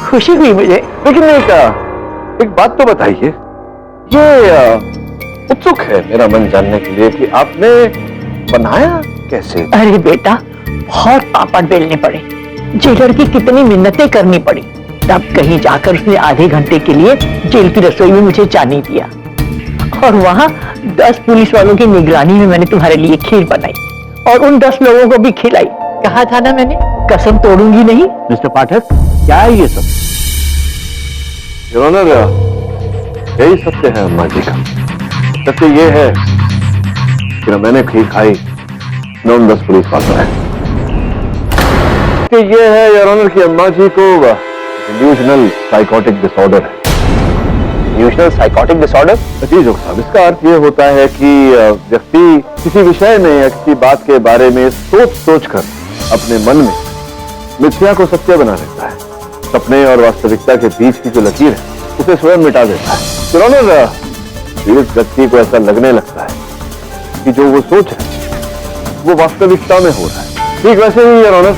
खुशी हुई मुझे। लेकिन एक बात तो बताइए, ये उत्सुक है मेरा मन जानने के लिए कि आपने बनाया कैसे? अरे बेटा, बहुत पापड़ बेलने पड़े, जेलर की कितनी मिन्नतें करनी पड़ी, तब कहीं जाकर उसने आधे घंटे के लिए जेल की रसोई में मुझे जाने दिया और वहां 10 पुलिस वालों की निगरानी में मैंने तुम्हारे लिए खीर बनाई और उन 10 लोगों को भी खिलाई। कहा था ना मैंने, कसम तोड़ूंगी नहीं। मिस्टर पाठक, क्या है ये सब? योर ऑनर, यही सत्य है अम्मा जी का। सत्य ये है कि न मैंने खीर खाई, न उन 10 पुलिस वालों ने। ये है योर ऑनर कि अम्मा जी को डिल्यूजनल साइकोटिक डिसऑर्डर है। Unusual psychotic disorder? जी जोग साहब, इसका अर्थ ये होता है कि व्यक्ति किसी विषय में या किसी बात के बारे में सोच कर अपने मन में मिथ्या को सत्य बना लेता है। सपने और वास्तविकता के बीच की जो लकीर है उसे स्वयं मिटा देता है। योर ऑनर, इस व्यक्ति को ऐसा लगने लगता है कि जो वो सोच रहा है वो वास्तविकता में हो रहा है। ठीक वैसे ही योर ऑनर,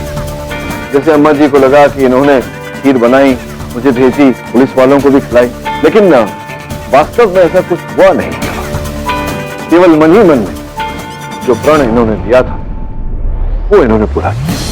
जैसे अम्मा जी को लगा कि इन्होंने खीर बनाई, मुझे भेजी, पुलिस वालों को भी खिलाई, लेकिन वास्तव में ऐसा कुछ हुआ नहीं था। केवल मन ही मन में जो प्रण इन्होंने लिया था वो इन्होंने पूरा किया।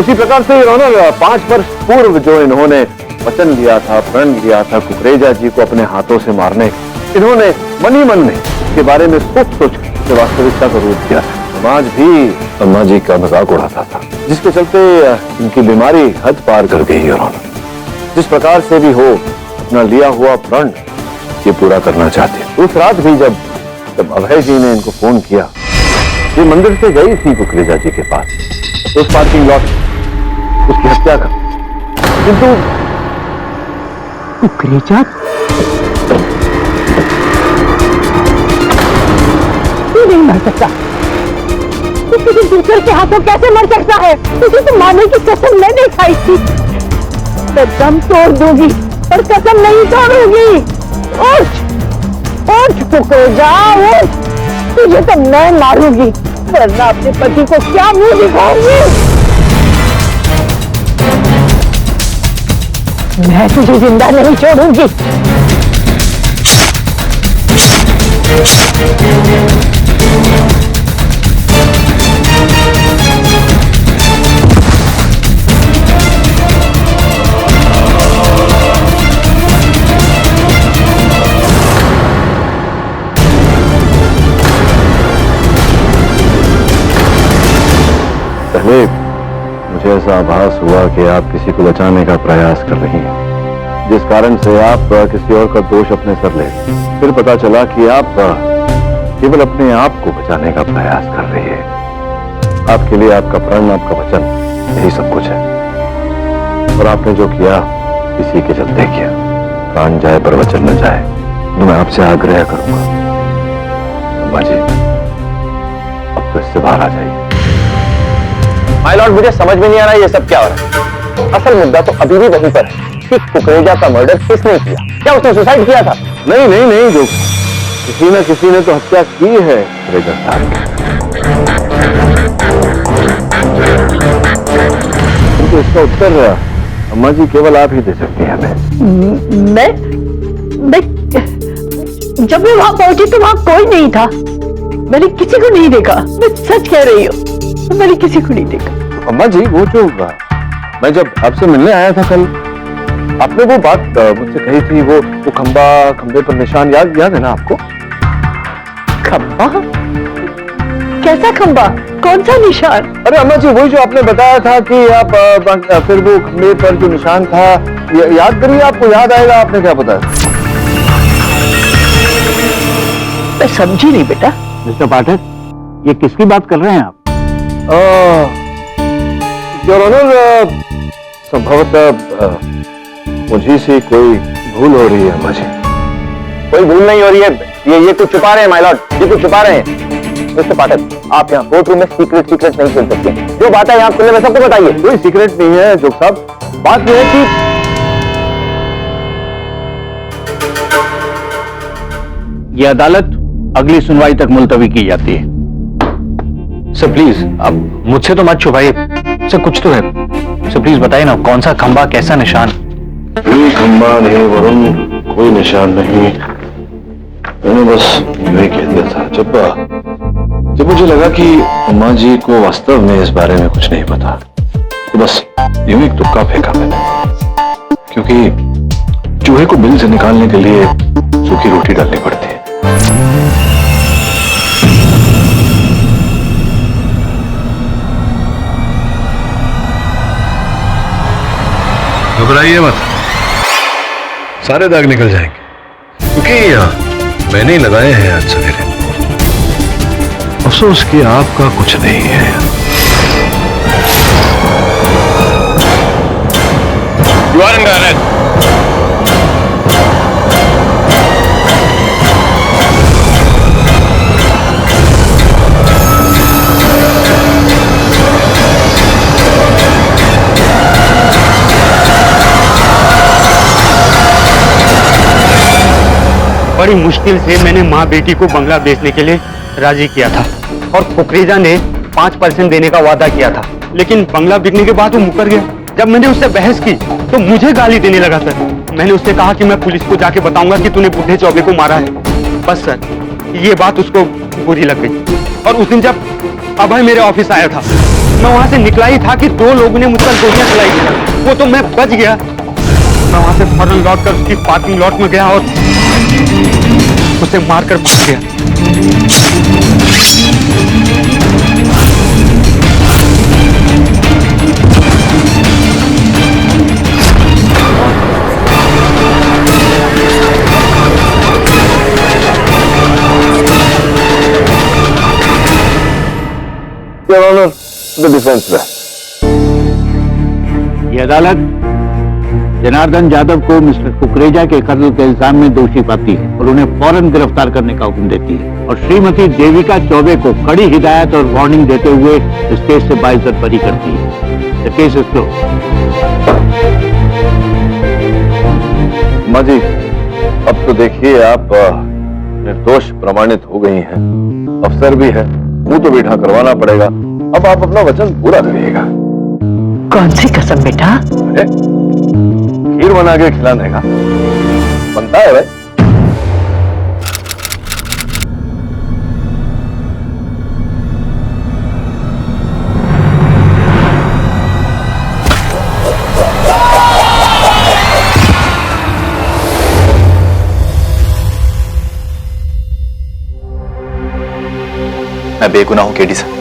उसी प्रकार से योर ऑनर 5 वर्ष पूर्व जो इन्होंने वचन लिया था, प्रण लिया था कुकरेजा जी को अपने हाथों से मारने, इन्होंने मन ही मन में इसके बारे में सोच के वास्तविकता का रूप दिया। समाज भी अम्मा जी का मजाक उड़ाता था, जिसके चलते इनकी बीमारी हद पार कर गई योर ऑनर। जिस प्रकार से भी हो अपना लिया हुआ प्रण ये पूरा करना चाहते। उस रात भी जब अभय जी ने इनको फोन किया, ये मंदिर से गई थी कुकरेजा जी के पास, उस पार्किंग लॉट उसकी हत्या कर, किंतु कुकरेजा तू नहीं मर सकता। तू किसी दूसरे के हाथों कैसे मर सकता है? तुझे तो मारने की कसम मैंने खाई थी। मैं दम तोड़ दूंगी पर कसम नहीं तोड़ूंगी। उठ उठ कुकरेजा उठ, तुझे तो मैं मारूंगी, वरना अपने पति को क्या मुंह दिखाऊंगी। मैं तुझे जिंदा नहीं छोड़ूंगी। पहले मुझे ऐसा आभास हुआ कि आप किसी को बचाने का प्रयास कर रही हैं, जिस कारण से आप किसी और का दोष अपने सर ले। फिर पता चला कि आप केवल अपने आप को बचाने का प्रयास कर रही है। आपके लिए आपका प्रण, आपका वचन, यही सब कुछ है। और आपने जो किया इसी के चलते किया। प्राण जाए पर वचन न जाए, तो मैं आपसे आग्रह करूंगा अम्मा जी, अब तो इससे बाहर आ जाइए। माय लॉर्ड, मुझे समझ में नहीं आ रहा ये सब क्या हो रहा है। असल मुद्दा तो अभी भी वहीं पर है कि कुकरेजा का मर्डर किसने किया? क्या उसने सुसाइड किया था? नहीं, जो किसी ने तो हत्या की है कुकरेजा साहब। तो इसका उत्तर अम्मा जी केवल आप ही दे सकती हैं हमें। मैं जब मैं वहां पहुंची तो वहां कोई नहीं था। मैंने किसी को नहीं देखा। मैं सच कह रही हूँ, मैंने किसी को नहीं देखा। अम्मा जी, वो जो मैं जब आपसे मिलने आया था कल, आपने वो बात मुझसे कही थी, वो खंबे पर निशान याद है ना आपको? खंबा? कैसा खंबा? कौन सा निशान? अरे अम्मा जी, वही जो आपने बताया था कि आप फिर वो खंबे पर जो निशान था, याद करिए, आपको याद आएगा। आपने क्या बताया? मैं समझी नहीं बेटा। मिस्टर पाठक, ये किसकी बात कर रहे हैं आप? योर ऑनर, संभवतः मुझे से कोई भूल हो रही है अम्मा जी। कोई भूल नहीं हो रही है, ये कुछ छुपा रहे हैं माय लॉर्ड, ये कुछ छुपा रहे हैं। मिस्टर पाठक, आप यहाँ कोर्ट रूम में सीक्रेट नहीं सुन सकते। जो बात है यहाँ खुले में सबको बताइए। कोई सीक्रेट नहीं है जोग साहब। बात यह है कि ये अदालत अगली सुनवाई तक मुलतवी की जाती है। सर प्लीज, अब मुझसे तो मत छुपाइए। सर कुछ तो है, सर प्लीज बताइए ना, कौन सा खंबा, कैसा निशान? कोई खंबा नहीं वरुण, कोई निशान नहीं। मैंने बस यही कह दिया था जब मुझे लगा कि अम्मा जी को वास्तव में इस बारे में कुछ नहीं पता, तो बस यूं एक तुक्का फेंका मैंने, क्योंकि चूहे को बिल से निकालने के लिए सूखी रोटी डालनी पड़ती है। घबराइए मत, सारे दाग निकल जाएंगे, क्योंकि मैंने ही लगाए हैं आज सवेरे। अफसोस कि आपका कुछ नहीं है। You are under arrest. बड़ी मुश्किल से मैंने माँ बेटी को बंगला बेचने के लिए राजी किया था और कुकरेजा ने 5% देने का वादा किया था, लेकिन बंगला बिकने के बाद वो मुकर गया। जब मैंने उससे बहस की तो मुझे गाली देने लगा सर। मैंने उससे कहा कि मैं पुलिस को जाके बताऊंगा कि तूने बूढ़े चौबे को मारा है। बस सर, ये बात उसको बुरी लग गई और उस दिन जब अभय मेरे ऑफिस आया था, मैं वहां से निकला ही था कि 2 लोगों ने मुझ पर गोलियां चलाई थी। वो तो मैं बच गया। मैं वहां से फौरन लौट कर उसकी पार्किंग लॉट में गया और उसे मारकर भाग गया। Your Honor, the defense है। ये अदालत जनार्दन यादव को मिस्टर कुकरेजा के कत्ल के इल्जाम में दोषी पाती है और उन्हें फौरन गिरफ्तार करने का हुक्म देती है और श्रीमती देविका चौबे को कड़ी हिदायत और वार्निंग देते हुए इस केस से बाइज्जत बरी करती है। The case is closed. माँ जी, अब तो देखिए आप निर्दोष प्रमाणित हो गई हैं। अफसर भी है, मुंह तो मीठा करवाना पड़ेगा। अब आप अपना वचन पूरा करिएगा। कौन सी कसम बेटा? अरे खीर बना के खिलाने का बनता है भाई। मैं बेगुनाह हूं केडी सर।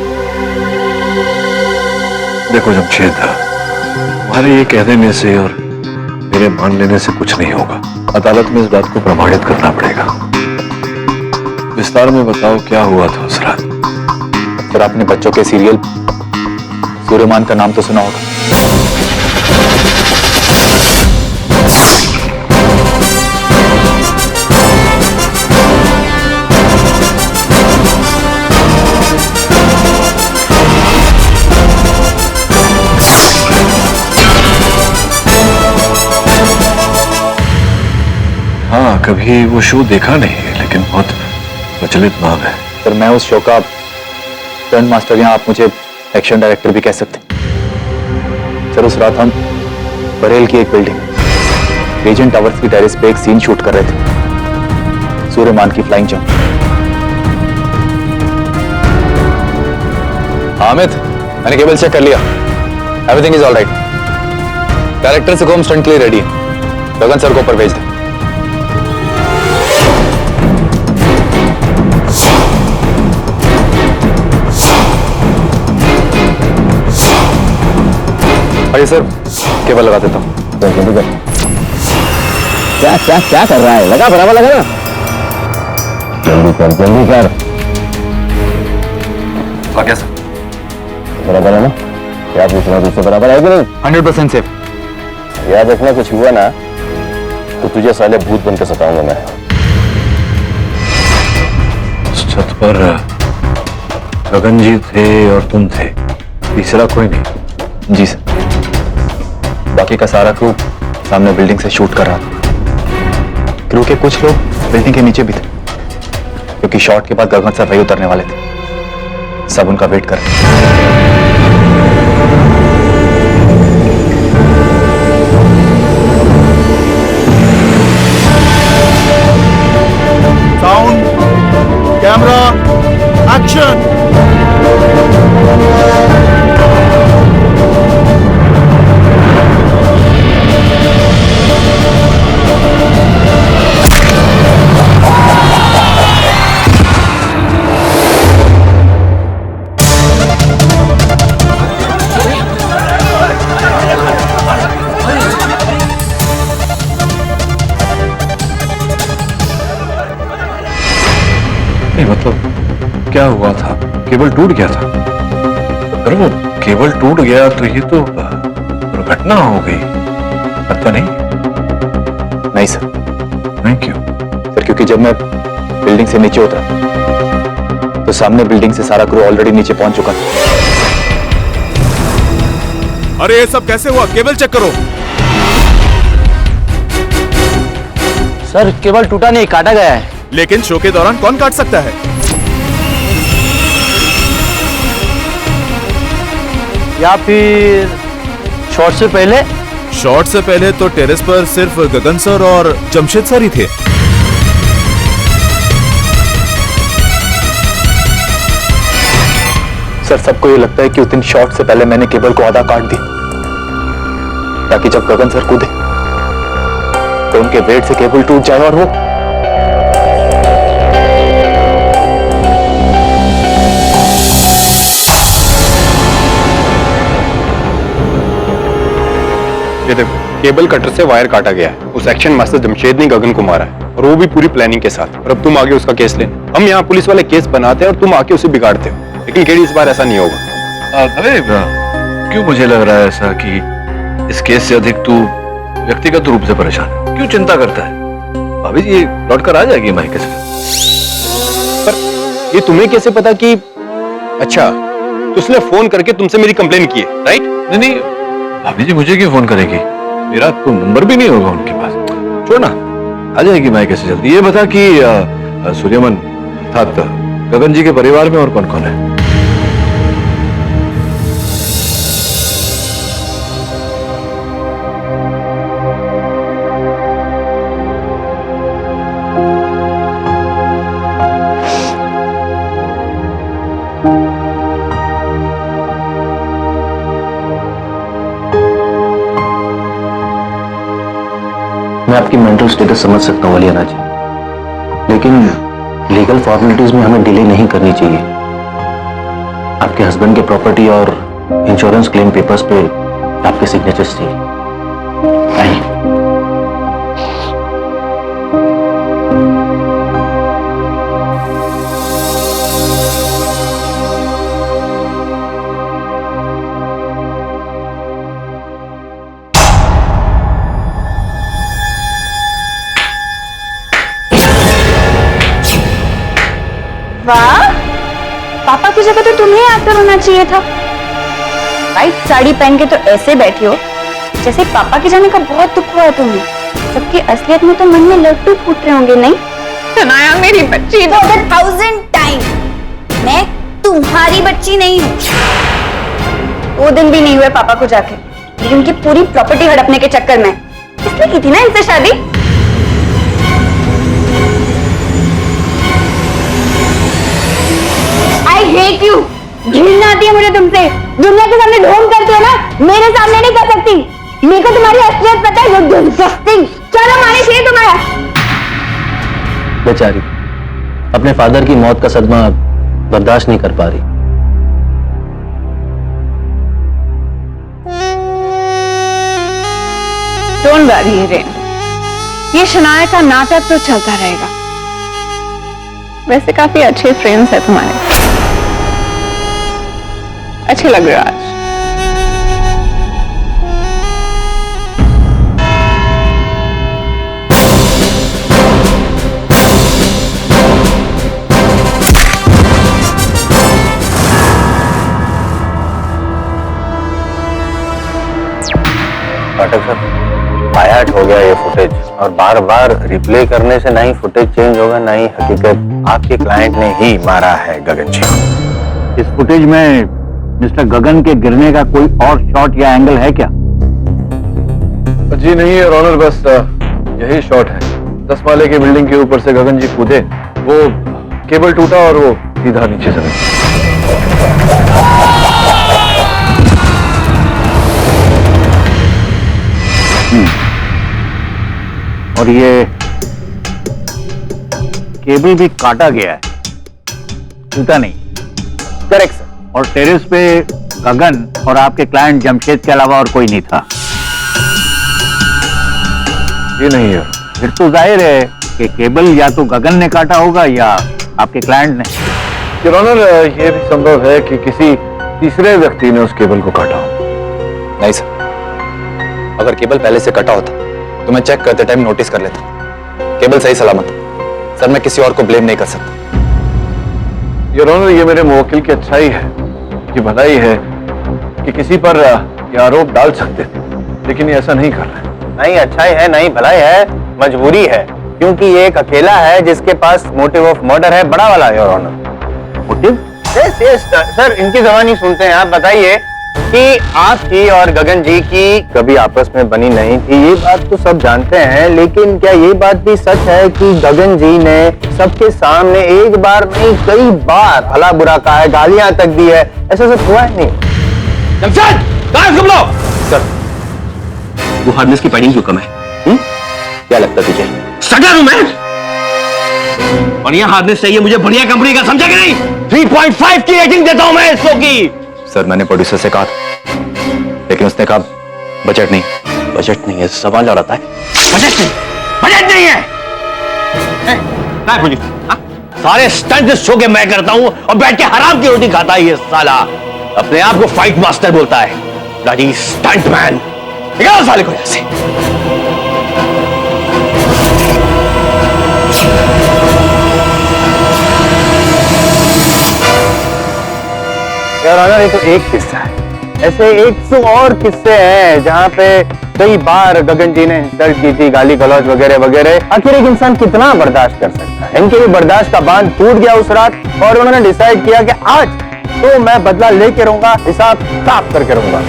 देखो जमशेद, तुम्हारे ये कह देने से और मेरे मान लेने से कुछ नहीं होगा। अदालत में इस बात को प्रमाणित करना पड़ेगा। विस्तार में बताओ क्या हुआ था उस रात। सर, आपने बच्चों के सीरियल सूर्यमान का नाम तो सुना होगा। हाँ, कभी वो शो देखा नहीं है, लेकिन बहुत प्रचलित नाम है। सर, मैं उस शो का स्टंट मास्टर, या आप मुझे एक्शन डायरेक्टर भी कह सकते हैं। सर, उस रात हम बरेल की एक बिल्डिंग रीजेंट टावर्स की टेरेस पे एक सीन शूट कर रहे थे, सूर्यमान की फ्लाइंग जंप। अमित, मैंने केबल चेक कर लिया, everything is all right. Director से को हम स्टंट के लिए रेडी है। गगन सर को ऊपर भेज दें। आइए सर, केबल लगा देता हूँ। क्या क्या क्या कर रहा है? लगा, बराबर लगा ना। जल्दी कर, जल्दी कर। क्या सर? बराबर है ना? क्या पूछना तुझसे, बराबर है कि नहीं? 100% सेफ। याद रखना, कुछ हुआ ना तो तुझे साले भूत बनकर सताऊंगा मैं। उस छत पर गगन जी थे और तुम थे, तीसरा कोई नहीं? जी सर। बाकी का सारा क्रू सामने बिल्डिंग से शूट कर रहा था। क्रू के कुछ लोग बिल्डिंग के नीचे भी थे, क्योंकि शॉट के बाद गगन सर वही उतरने वाले थे। सब उनका वेट कर रहे थे। Sound, camera, action. मतलब क्या हुआ था? केबल टूट गया था? अगर वो केबल टूट गया तो ये तो दुर्घटना हो गई। लगता नहीं? नहीं सर। नहीं क्यों? सर क्योंकि जब मैं बिल्डिंग से नीचे उतरा तो सामने बिल्डिंग से सारा क्रू ऑलरेडी नीचे पहुंच चुका था। अरे ये सब कैसे हुआ? केबल चेक करो। सर केबल टूटा नहीं, काटा गया है। लेकिन शो के दौरान कौन काट सकता है? या फिर शॉट से पहले? शॉट से पहले तो टेरेस पर सिर्फ गगन सर और जमशेद सर ही थे। सर सबको ये लगता है कि उस दिन शॉट से पहले मैंने केबल को आधा काट दिया ताकि जब गगन सर कूदे तो उनके वेट से केबल टूट जाए और वो ये देखो केबल कटर से वायर काटा गया है। उस एक्शन मास्टर जमशेद ने गगन को मारा है और वो भी पूरी प्लानिंग के साथ। और अब तुम आगे उसका केस लेने। हम यहाँ पुलिस वाले केस बनाते हैं और तुम आके उसे बिगाड़ते हो। लेकिन केडी इस बार ऐसा नहीं होगा। अरे क्यों मुझे लग रहा है ऐसा कि इस केस से अधिक तू व्यक्तिगत रूप से परेशान है? क्यों चिंता करता है? भाभी जी लौट कर आ जाएगी मायके से। पर ये तुम्हें कैसे पता कि अच्छा तो उसने फोन करके तुमसे मेरी कंप्लेन की है, राइट? नहीं भाभी जी मुझे क्यों फोन करेगी? मेरा तो नंबर भी नहीं होगा उनके पास। छोड़ ना, आ जाएगी मायके से जल्दी। ये बता कि सूर्यमन अर्थात गगन जी के परिवार में और कौन कौन है? मैं आपकी मेंटल स्टेटस समझ सकता हूँ अलियाना जी, लेकिन लीगल फॉर्मेलिटीज में हमें डिले नहीं करनी चाहिए। आपके हस्बैंड के प्रॉपर्टी और इंश्योरेंस क्लेम पेपर्स पे आपके सिग्नेचर्स चाहिए। आइए। वाह, पापा की जगह तो तुम्हें एक्टर होना चाहिए था। वाइट साड़ी पहन के तो ऐसे बैठी हो जैसे पापा के जाने का बहुत दुख हुआ है तुम्हें, जबकि असलियत में तो मन में लड्डू फूट रहे होंगे। नहीं सनाया मेरी बच्ची, 1000 टाइम मैं तुम्हारी बच्ची नहीं हूँ। 2 दिन भी नहीं हुए पापा को जाके, लेकिन उनकी पूरी प्रॉपर्टी हड़पने के चक्कर में इसलिए की थी ना इनसे शादी। I hate you। घृणा आती है मुझे तुमसे। दुनिया के सामने ढोंग करती हो ना, मेरे सामने नहीं कर सकती। मेरे को तुम्हारी असलियत पता है। You're disgusting। चलो माने चाहिए तुम्हारा। बेचारी अपने फादर की मौत का सदमा बर्दाश्त नहीं कर पा रही। डोंट वरी हिरेन, ये शनाया का नाटक तो चलता रहेगा। वैसे काफी अच्छे फ्रेंड्स है तुम्हारे, अच्छे लग रहे हो आज। पाठक सर, बायाट हो गया ये फुटेज, और बार बार रिप्ले करने से ना ही फुटेज चेंज होगा ना ही हकीकत। आपके क्लाइंट ने ही मारा है गगन जी। इस फुटेज में मिस्टर गगन के गिरने का कोई और शॉट या एंगल है क्या? जी नहीं है ऑनर, बस यही शॉट है। 10 माले की बिल्डिंग के ऊपर से गगन जी कूदे, वो केबल टूटा और वो सीधा नीचे जमीन। और ये केबल भी काटा गया है, टूटा नहीं। Correct sir. और टेरेस पे गगन और आपके क्लाइंट जमशेद के अलावा और कोई नहीं था? ये नहीं है। फिर तो जाहिर है कि केबल या तो गगन ने काटा होगा या आपके क्लाइंट ने। योर ऑनर, ये भी संभव है कि किसी तीसरे व्यक्ति ने उस केबल को काटा हो। नहीं सर, अगर केबल पहले से कटा होता तो मैं चेक करते टाइम नोटिस कर लेता। केबल सही सलामत है। सर मैं किसी और को ब्लेम नहीं कर सकता। योर ऑनर, ये मेरे मुवक्किल की अच्छाई है, कि भलाई है कि किसी पर ये आरोप डाल सकते थे, लेकिन ये ऐसा नहीं कर रहे। नहीं अच्छाई है, नहीं भलाई है, मजबूरी है, क्योंकि ये एक अकेला है जिसके पास मोटिव ऑफ मर्डर है, बड़ा वाला your honour. Motive? Yes sir, इनकी जबानी सुनते हैं। आप बताइए कि आपकी और गगन जी की कभी आपस में बनी नहीं थी, ये बात तो सब जानते हैं, लेकिन क्या ये बात भी सच है कि गगन जी ने सबके सामने एक बार नहीं कई बार भला बुरा कहा है, गालियां तक दी है? ऐसा सब हुआ है? नहीं। जमशेद, कहाँ है तुम लोग? सर, वो हार्नेस की पैडिंग क्यों कम है? क्या लगता तुझे? सटर हूं मैं। बढ़िया हार्नेस चाहिए मुझे, बढ़िया कंपनी का, समझा कि नहीं? 3.5 की रेटिंग देता हूं मैं इसको की। सर मैंने प्रोड्यूसर से कहा था, लेकिन उसने कहा बजट नहीं। बजट नहीं है, सवाल और आता है। बजट नहीं, बजट नहीं है। सारे स्टंट शो के मैं करता हूं और बैठ के हराम की रोटी खाता है ये साला। अपने आप को फाइट मास्टर बोलता है, ब्लडी स्टंटमैन। निकालो साले को यहां से। यार ऑनर, ये तो एक किस्सा है, ऐसे 100 और किस्से हैं जहाँ पे कई बार गगन जी ने इंसल्ट की थी, गाली गलौज वगैरह वगैरह। आखिर एक इंसान कितना बर्दाश्त कर सकता है? इनके भी बर्दाश्त का बांध टूट गया उस रात, और उन्होंने डिसाइड किया कि आज तो मैं बदला लेके रहूंगा, हिसाब साफ करके रहूंगा।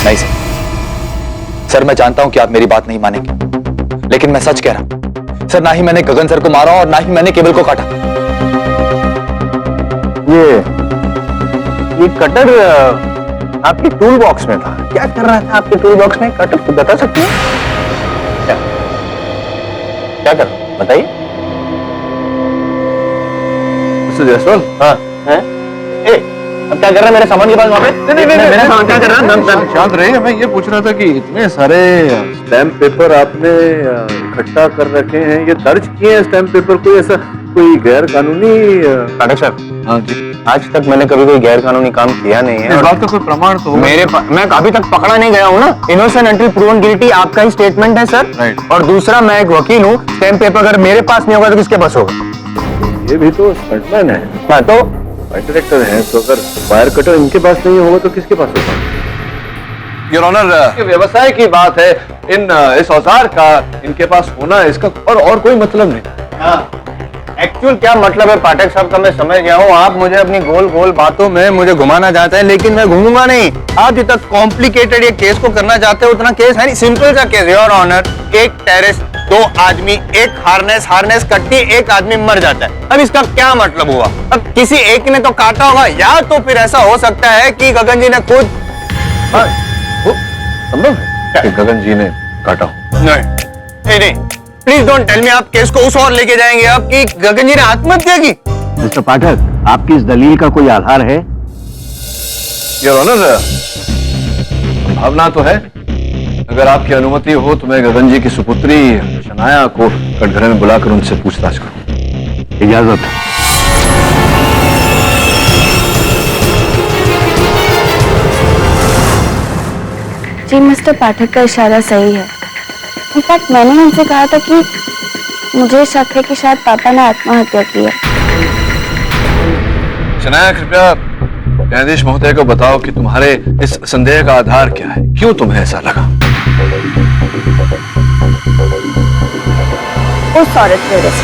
नहीं सर, मैं जानता हूं कि आप मेरी बात नहीं मानेंगे, लेकिन मैं सच कह रहा हूं सर। ना ही मैंने गगन सर को मारा और ना ही मैंने केबल को काटा। ये कटर आपकी टूल बॉक्स में था। क्या कर रहा था आपके टूल बॉक्स में कटर? तो बता सकते हैं क्या कर? बताइए। मिस्टर जायसवाल। हाँ है? अब क्या कर रहा है मेरे सामान के पास वहां पे? नहीं, मेरा सामान क्या कर रहा है? शांत रहिए। मैं ये पूछ रहा था कि इतने सारे स्टैम्प पेपर आपने इकट्ठा कर रखे हैं, ये दर्ज किए हैं स्टैम्प पेपर? कोई ऐसा कोई गैर कानूनी? पाठक सर, हाँ जी। आज तक मैंने कभी कोई गैर कानूनी काम किया नहीं है। इस बात का कोई प्रमाण तो मेरे मैं अभी तक पकड़ा नहीं गया हूँ ना। इनोसेंट अंटिल प्रूवन गिल्टी आपका ही स्टेटमेंट है सर। राइट। और दूसरा, मैं एक वकील हूँ। स्टैम्प पेपर अगर मेरे पास नहीं होगा तो किसके पास होगा? ये भी तो स्टंटमैन है। हाँ तो डायरेक्टर है, तो अगर वायर कटर इनके पास नहीं होगा तो किसके पास होगा? योर ऑनर, व्यवसाय की बात है, इस औजार का इनके पास होना, इसका और कोई मतलब नहीं। हाँ, एक्चुअल क्या मतलब है पाठक साहब का मैं समझ गया हूँ। आप मुझे अपनी गोल गोल बातों में मुझे घुमाना चाहते हैं, लेकिन मैं घूमूंगा नहीं। आप जितना कॉम्प्लिकेटेड ये केस को करना चाहते हो उतना केस है नहीं, सिंपल सा केस। योर ऑनर, एक टेरेस, 2 आदमी, एक हार्नेस कटती, एक आदमी मर जाता है। अब इसका क्या मतलब हुआ? अब किसी एक ने तो काटा होगा, या तो फिर ऐसा हो सकता है कि गगन जी ने खुद। संभव है कि गगन जी ने काटा हो? नहीं, प्लीज डोंट टेल मी आप केस को उस ओर लेके जाएंगे आप कि गगन जी ने आत्महत्या की। मिस्टर पाठक, आपकी इस दलील का कोई आधार है? योर ऑनर, संभावना तो है। अगर आपकी अनुमति हो तो मैं गगन जी की सुपुत्री शनाया को कटघरे में बुलाकर उनसे पूछताछ करूं। इजाजत। जी मिस्टर पाठक का इशारा सही है। इनफैक्ट मैंने उनसे कहा था कि मुझे शक है कि शायद पापा ने आत्महत्या की है। शनाया, कृपया न्यायाधीश महोदय को बताओ कि तुम्हारे इस संदेह का आधार क्या है? क्यों तुम्हें ऐसा लगा? उस औरत की वजह से।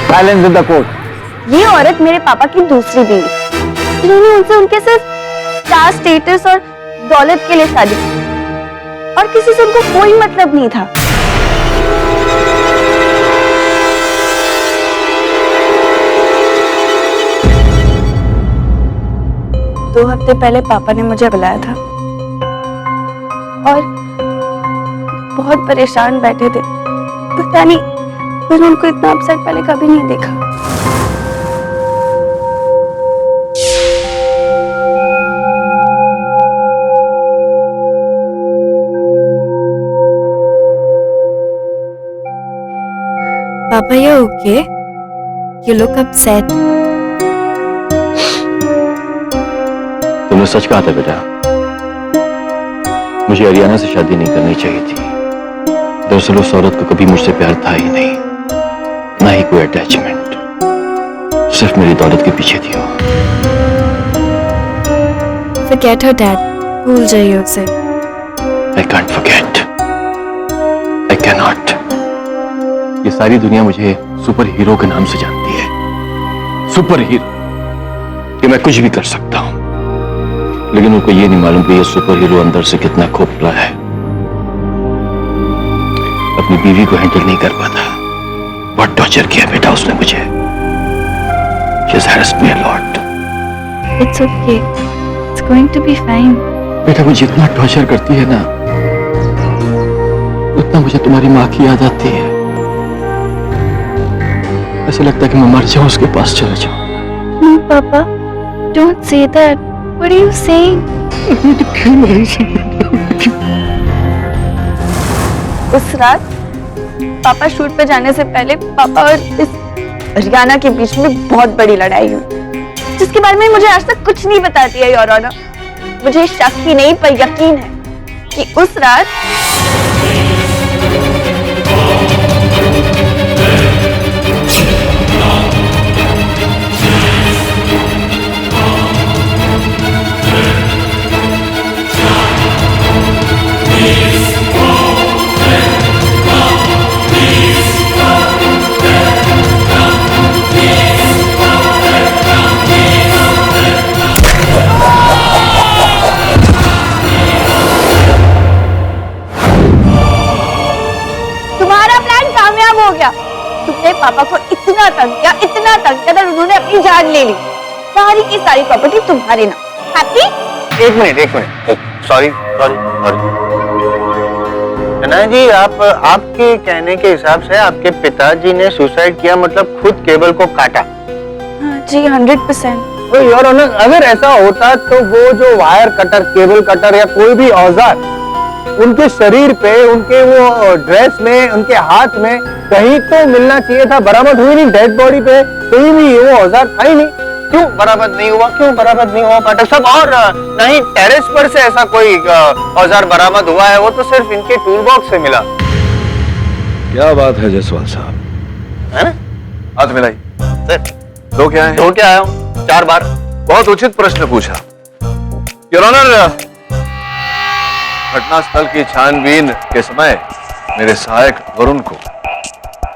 Silence in the court. ये औरत मेरे पापा की दूसरी बीवी, जिन्होंने उनसे उनके सिर्फ स्टार स्टेटस और दौलत के लिए शादी की, और किसी से उनको कोई मतलब नहीं था। 2 हफ्ते पहले पापा ने मुझे बुलाया था और बहुत परेशान बैठे थे। पता नहीं, मैंने उनको इतना अपसेट पहले कभी नहीं देखा। Papa, you're okay? You look upset. तुमने सच कहा था बेटा, मुझे अरियाना से शादी नहीं करनी चाहिए थी। दरअसल उस औरत को कभी मुझसे प्यार था ही नहीं, ना ही कोई अटैचमेंट, सिर्फ मेरी दौलत के पीछे थी वो। Forget her, Dad. भूल जाइए उसे। I can't forget. I cannot. ये सारी दुनिया मुझे सुपर हीरो के नाम से जानती है, सुपर हीरो, कि मैं कुछ भी कर सकता हूं, लेकिन उनको ये नहीं मालूम कि ये सुपर हीरो अंदर से कितना खोखला है, अपनी बीवी को हैंडल नहीं कर पाता। बहुत टॉर्चर किया बेटा उसने मुझे। She's harassed me a lot. It's okay. It's going to be fine. बेटा वो जितना टॉर्चर करती है ना, उतना मुझे तुम्हारी माँ की याद आती है। ऐसा लगता है कि मैं मर जाऊं, उसके पास चला जाऊं। No, Papa. Don't say that. What are you saying? उस रात पापा शूट पे जाने से पहले पापा और इस अरियाना के बीच में बहुत बड़ी लड़ाई हुई, जिसके बारे में मुझे आज तक कुछ नहीं बताती है योर ऑनर। मुझे शक ही नहीं पर यकीन है कि उस रात हो गया। तुमने पापा को इतना तंग किया कि उन्होंने अपनी जान ले ली। सारी की सारी प्रॉपर्टी तुम्हारे नाम। हैप्पी? एक मिनट, सॉरी। शनाया जी, आपके कहने के हिसाब से आपके पिताजी ने सुसाइड किया, मतलब खुद केबल को काटा? जी 100%। तो योर ऑनर, अगर ऐसा होता तो वो जो वायर कटर, केबल कटर या कोई भी औजार उनके शरीर पे, उनके वो ड्रेस में, उनके हाथ में कहीं तो मिलना चाहिए था। बरामद हुई नहीं, डेड बॉडी पे कहीं भी वो औजार था ही नहीं। क्यों बरामद नहीं हुआ? पाठक साहब? और नहीं टेरेस पर से ऐसा कोई औजार बरामद हुआ है, वो तो सिर्फ इनके टूल बॉक्स से मिला। क्या बात है जायसवाल साहब, है ना? हाथ मिलाई सर, दो क्या है? धो के आया हूँ 4 बार। बहुत उचित प्रश्न पूछा योर ऑनर। घटनास्थल की छानबीन के समय मेरे सहायक वरुण को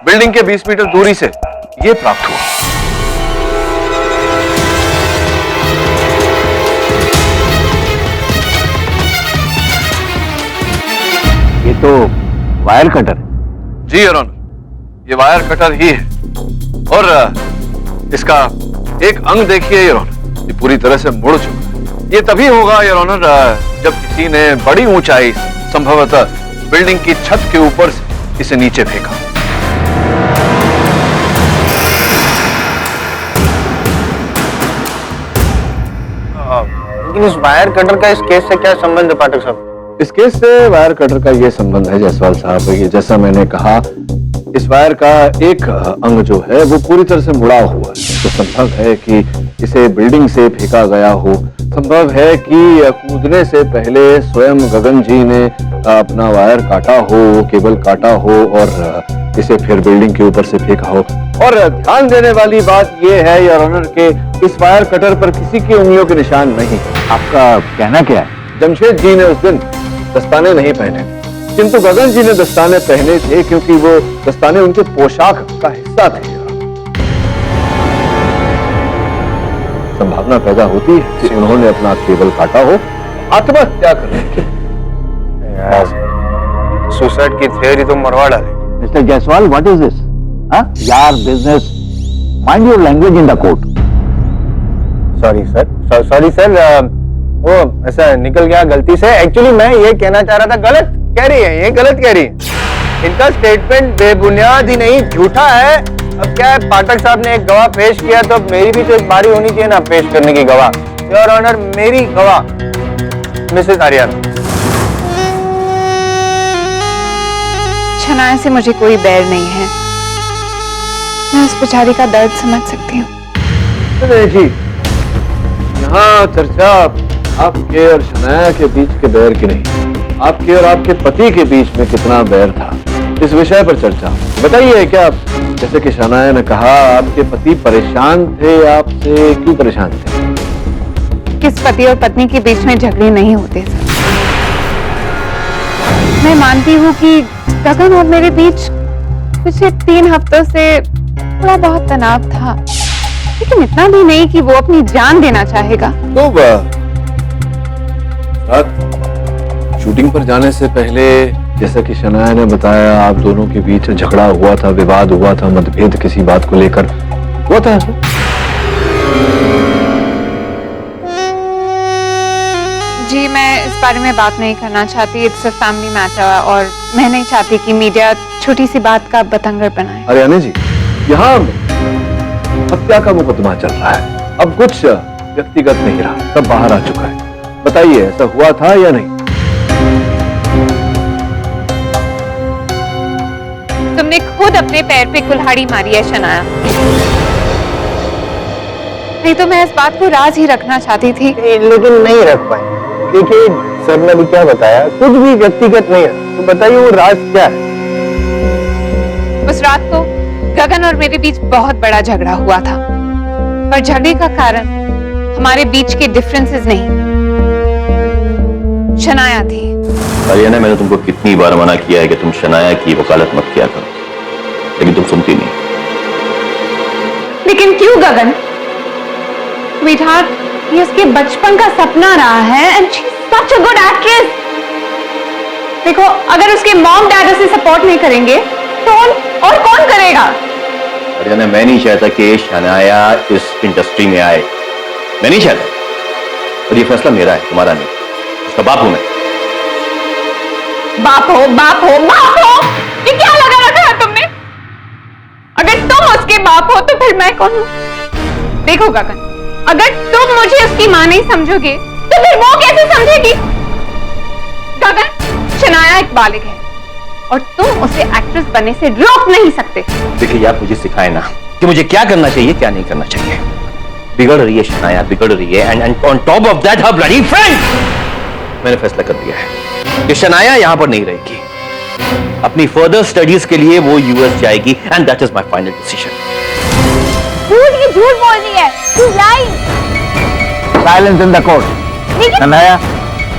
बिल्डिंग के 20 मीटर दूरी से यह प्राप्त हुआ। ये तो वायर कटर है। जी योर ऑनर, ये वायर कटर ही है और इसका एक अंग देखिए योर ऑनर, ये पूरी तरह से मुड़ चुका है। ये तभी होगा योर ऑनर जब किसी ने बड़ी ऊंचाई, संभवतः बिल्डिंग की छत के ऊपर से इसे नीचे फेंका। लेकिन इस वायर कटर का इस केस से क्या संबंध है पाठक साहब? इस केस से वायर कटर का ये संबंध है जायसवाल साहब, ये जैसा मैंने कहा, इस वायर का एक अंग जो है वो पूरी तरह से मुड़ा हुआ है। तो संभव है कि इसे बिल्डिंग से फेंका गया हो, संभव है कि कूदने से पहले स्वयं गगन जी ने अपना वायर काटा हो, केबल काटा हो और इसे फिर बिल्डिंग के ऊपर से फेंका हो। और ध्यान देने वाली बात यह है योर ऑनर के इस वायर कटर पर किसी की उंगलियों के निशान नहीं। आपका कहना क्या है? जमशेद जी ने उस दिन दस्ताने नहीं पहने, किंतु गगन जी ने दस्ताने पहने थे क्योंकि वो दस्ताने उनके पोशाक का हिस्सा थे। संभावना पैदा होती है कि उन्होंने अपना केबल काटा हो, आत्महत्या करने की। सुसाइड की थियरी तो मरवा डाली। Mister Jaiswal, what is this? यार business, mind your language in the court. Sorry sir, वो ऐसा निकल गया गलती से। एक्चुअली मैं ये कहना चाह रहा था, गलत कह रही है, ये गलत कह रही है। इनका स्टेटमेंट बेबुनियाद ही नहीं झूठा है। अब क्या है, पाठक साहब ने एक गवाह पेश किया तो अब मेरी भी तो एक बारी होनी चाहिए ना पेश करने की गवाह। योर ऑनर, मेरी गवाह मिसेस आर्याना। शनाया से मुझे कोई बैर नहीं है, मैं उस बेचारी का दर्द समझ सकती हूँ। जी, यहाँ चर्चा आपके और शनाया के बीच के बैर की नहीं, आपके और आपके पति के बीच में कितना बैर था, इस विषय पर चर्चा। बताइए, क्या जैसे कि शनाया ने कहा आपके पति परेशान थे, आपसे क्यों परेशान थे? किस पति और पत्नी के बीच में झगड़े नहीं होते सर। मैं मानती हूँ कि गगन और मेरे बीच पिछले 3 हफ्तों से थोड़ा बहुत तनाव था, लेकिन इतना भी नहीं कि वो अपनी जान देना चाहेगा। तो रात शूटिंग पर जाने से पहले जैसा कि शनाया ने बताया, आप दोनों के बीच झगड़ा हुआ था, विवाद हुआ था, मतभेद किसी बात को लेकर हुआ था। जी, मैं इस बारे में बात नहीं करना चाहती, इट्स अ फैमिली मैटर, और मैं नहीं चाहती कि मीडिया छोटी सी बात का बतंगड़ बनाए। आर्याना जी, यहाँ हत्या का मुकदमा चल रहा है, अब कुछ व्यक्तिगत नहीं रहा, सब बाहर आ चुका है। बताइए, ऐसा हुआ था या नहीं? तुमने खुद अपने पैर पे कुल्हाड़ी मारी है शनाया, नहीं तो मैं इस बात को राज ही रखना चाहती थी, लेकिन नहीं रख पाए। देखिए सर ने भी क्या बताया, कुछ भी व्यक्तिगत नहीं है, तो बताइए वो राज क्या है? उस रात को गगन और मेरे बीच बहुत बड़ा झगड़ा हुआ था, पर झगड़े का कारण हमारे बीच के डिफरेंसेस नहीं, शनाया थी। आर्याना, मैंने तुमको कितनी बार मना किया है कि तुम शनाया की वकालत मत किया करो, लेकिन तुम सुनती नहीं। लेकिन क्यों गगन? स्वीटहार्ट, ये उसके बचपन का सपना रहा है, and she is such a good actress. देखो, अगर उसके मॉम डैड उसे सपोर्ट नहीं करेंगे तो और कौन करेगा? आर्याना, मैं नहीं चाहता कि शनाया इस इंडस्ट्री में आए, मैं नहीं चाहता, और ये फैसला मेरा है, तुम्हारा नहीं। उसका बाप हूं मैं। बाप हो, बाप हो, बाप हो, ये क्या लगा रखा है तुमने? अगर तुम उसके बाप हो तो फिर मैं कौन हूं? देखो गगन, अगर तुम मुझे उसकी मां नहीं समझोगे तो फिर वो कैसे समझेगी? गगन, शनाया एक बालिग है और तुम उसे एक्ट्रेस बनने से रोक नहीं सकते। देखिए, आप मुझे सिखाए ना कि मुझे क्या करना चाहिए, क्या नहीं करना चाहिए। बिगड़ रही है शनाया, बिगड़ रही है, and on top of that her bloody friend. मैंने फैसला कर दिया है कि शनाया यहां पर नहीं रहेगी, अपनी फर्दर स्टडीज के लिए वो यूएस जाएगी, and that is my final decision. झूठ बोल रही है, तू lying। Silence in the court. Shanaya,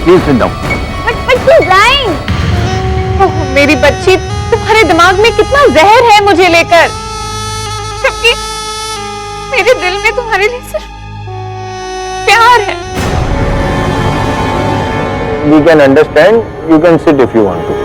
please sit down. But she's lying। ओह, मेरी बच्ची, तुम्हारे दिमाग में कितना जहर है मुझे लेकर, जबकि मेरे दिल में तुम्हारे लिए सिर्फ प्यार है। We can understand. You can sit if you want to.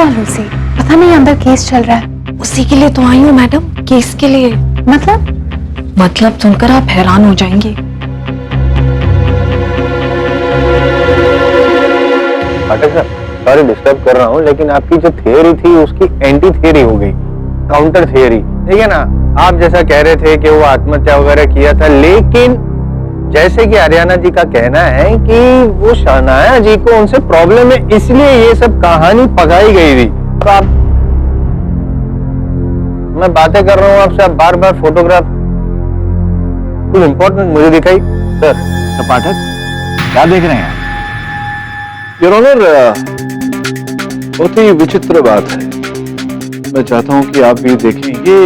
Lucy, पता नहीं अंदर केस चल रहा है। उसी के लिए तो आई हूँ मैडम, केस के लिए। मतलब सुनकर आप हैरान हो जाएंगे। पाठक साहब, सॉरी डिस्टर्ब कर रहा हूँ, लेकिन आपकी जो थियरी थी उसकी एंटी थियरी हो गई, काउंटर थियरी। ठीक है ना, आप जैसा कह रहे थे कि वो आत्महत्या वगैरह किया था, लेकिन जैसे कि आर्याना जी का कहना है कि वो शनाया जी को उनसे प्रॉब्लम है, इसलिए ये सब कहानी पकाई गई थी। तो आप, मैं बातें कर रहा हूँ आपसे, आप बार बार फोटोग्राफ, कुछ इंपॉर्टेंट मुझे दिखाई। सर पाठक, क्या देख रहे हैं? योर ऑनर, बहुत ही विचित्र बात है। मैं चाहता हूं कि आप भी देखें। ये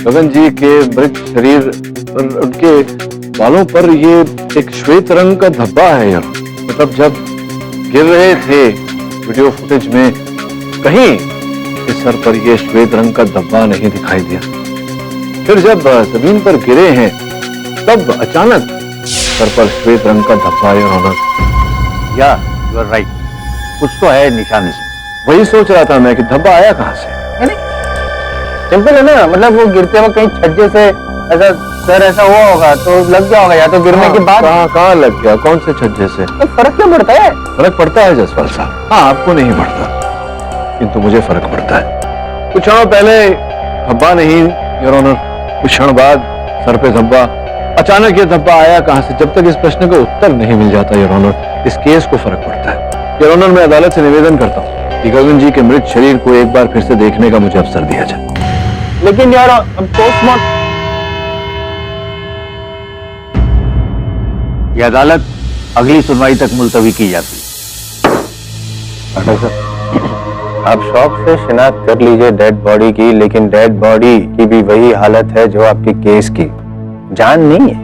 गगन जी के मृत शरीर पर, उनके बालों पर ये एक श्वेत रंग का धब्बा है यार। मतलब जब गिर रहे थे वीडियो फुटेज में कहीं इस सर पर ये श्वेत रंग का धब्बा नहीं दिखाई दिया। फिर जब जमीन पर गिरे हैं तब अचानक सर पर श्वेत रंग का धब्बा या यू आर राइट, कुछ तो है निशान इसमें। वही सोच रहा था मैं कि धब्बा आया कहां से। सिंपल है ना, मतलब वो गिरते वक्त कहीं छज्जे से ऐसा सर ऐसा हुआ होगा तो लग गया होगा, या तो गिरने के बाद। कहाँ लग गया, कौन से छज्जे से? तो फर्क क्या पड़ता है? फर्क पड़ता है जसपाल साहब। हाँ, आपको नहीं पड़ता किंतु मुझे फर्क पड़ता है। कुछ क्षणों पहले धब्बा नहीं योर ऑनर, कुछ क्षण बाद सर पे धब्बा। अचानक ये धब्बा आया कहां से? जब तक इस प्रश्न का उत्तर नहीं मिल जाता योर ऑनर, इस केस को फर्क पड़ता है। योर ऑनर, मैं अदालत से निवेदन करता हूँ कि गगन जी के मृत शरीर को एक बार फिर से देखने का मुझे अवसर दिया जाए। लेकिन यार अब पोस्टमार्टम, यह अदालत अगली सुनवाई तक मुलतवी की जाती है। डॉक्टर साहब, आप शौक से शिनाख्त कर लीजिए डेड बॉडी की, लेकिन डेड बॉडी की भी वही हालत है जो आपकी केस की, जान नहीं है।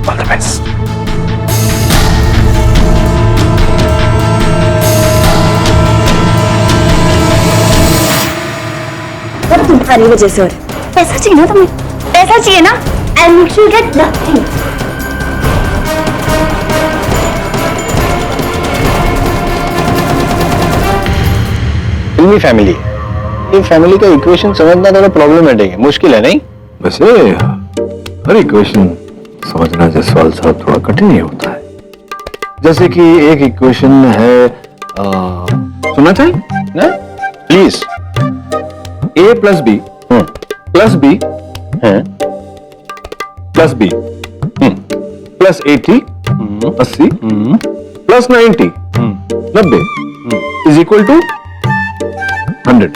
All the best. तुम्हारी वजह से हो रहा है। पैसा चाहिए ना तुम्हें, पैसा चाहिए ना, and make sure you get nothing. फिल्मी फैमिली, ये फैमिली का इक्वेशन समझना थोड़ा प्रॉब्लमेटिक है, मुश्किल है नहीं? वैसे हर इक्वेशन समझना जसवाल साहब थोड़ा कठिन ही होता है। जैसे कि एक इक्वेशन है, सुनना चाहिए ना? Please. a plus B plus B plus B plus 80 80 plus 90 90 is equal to 100।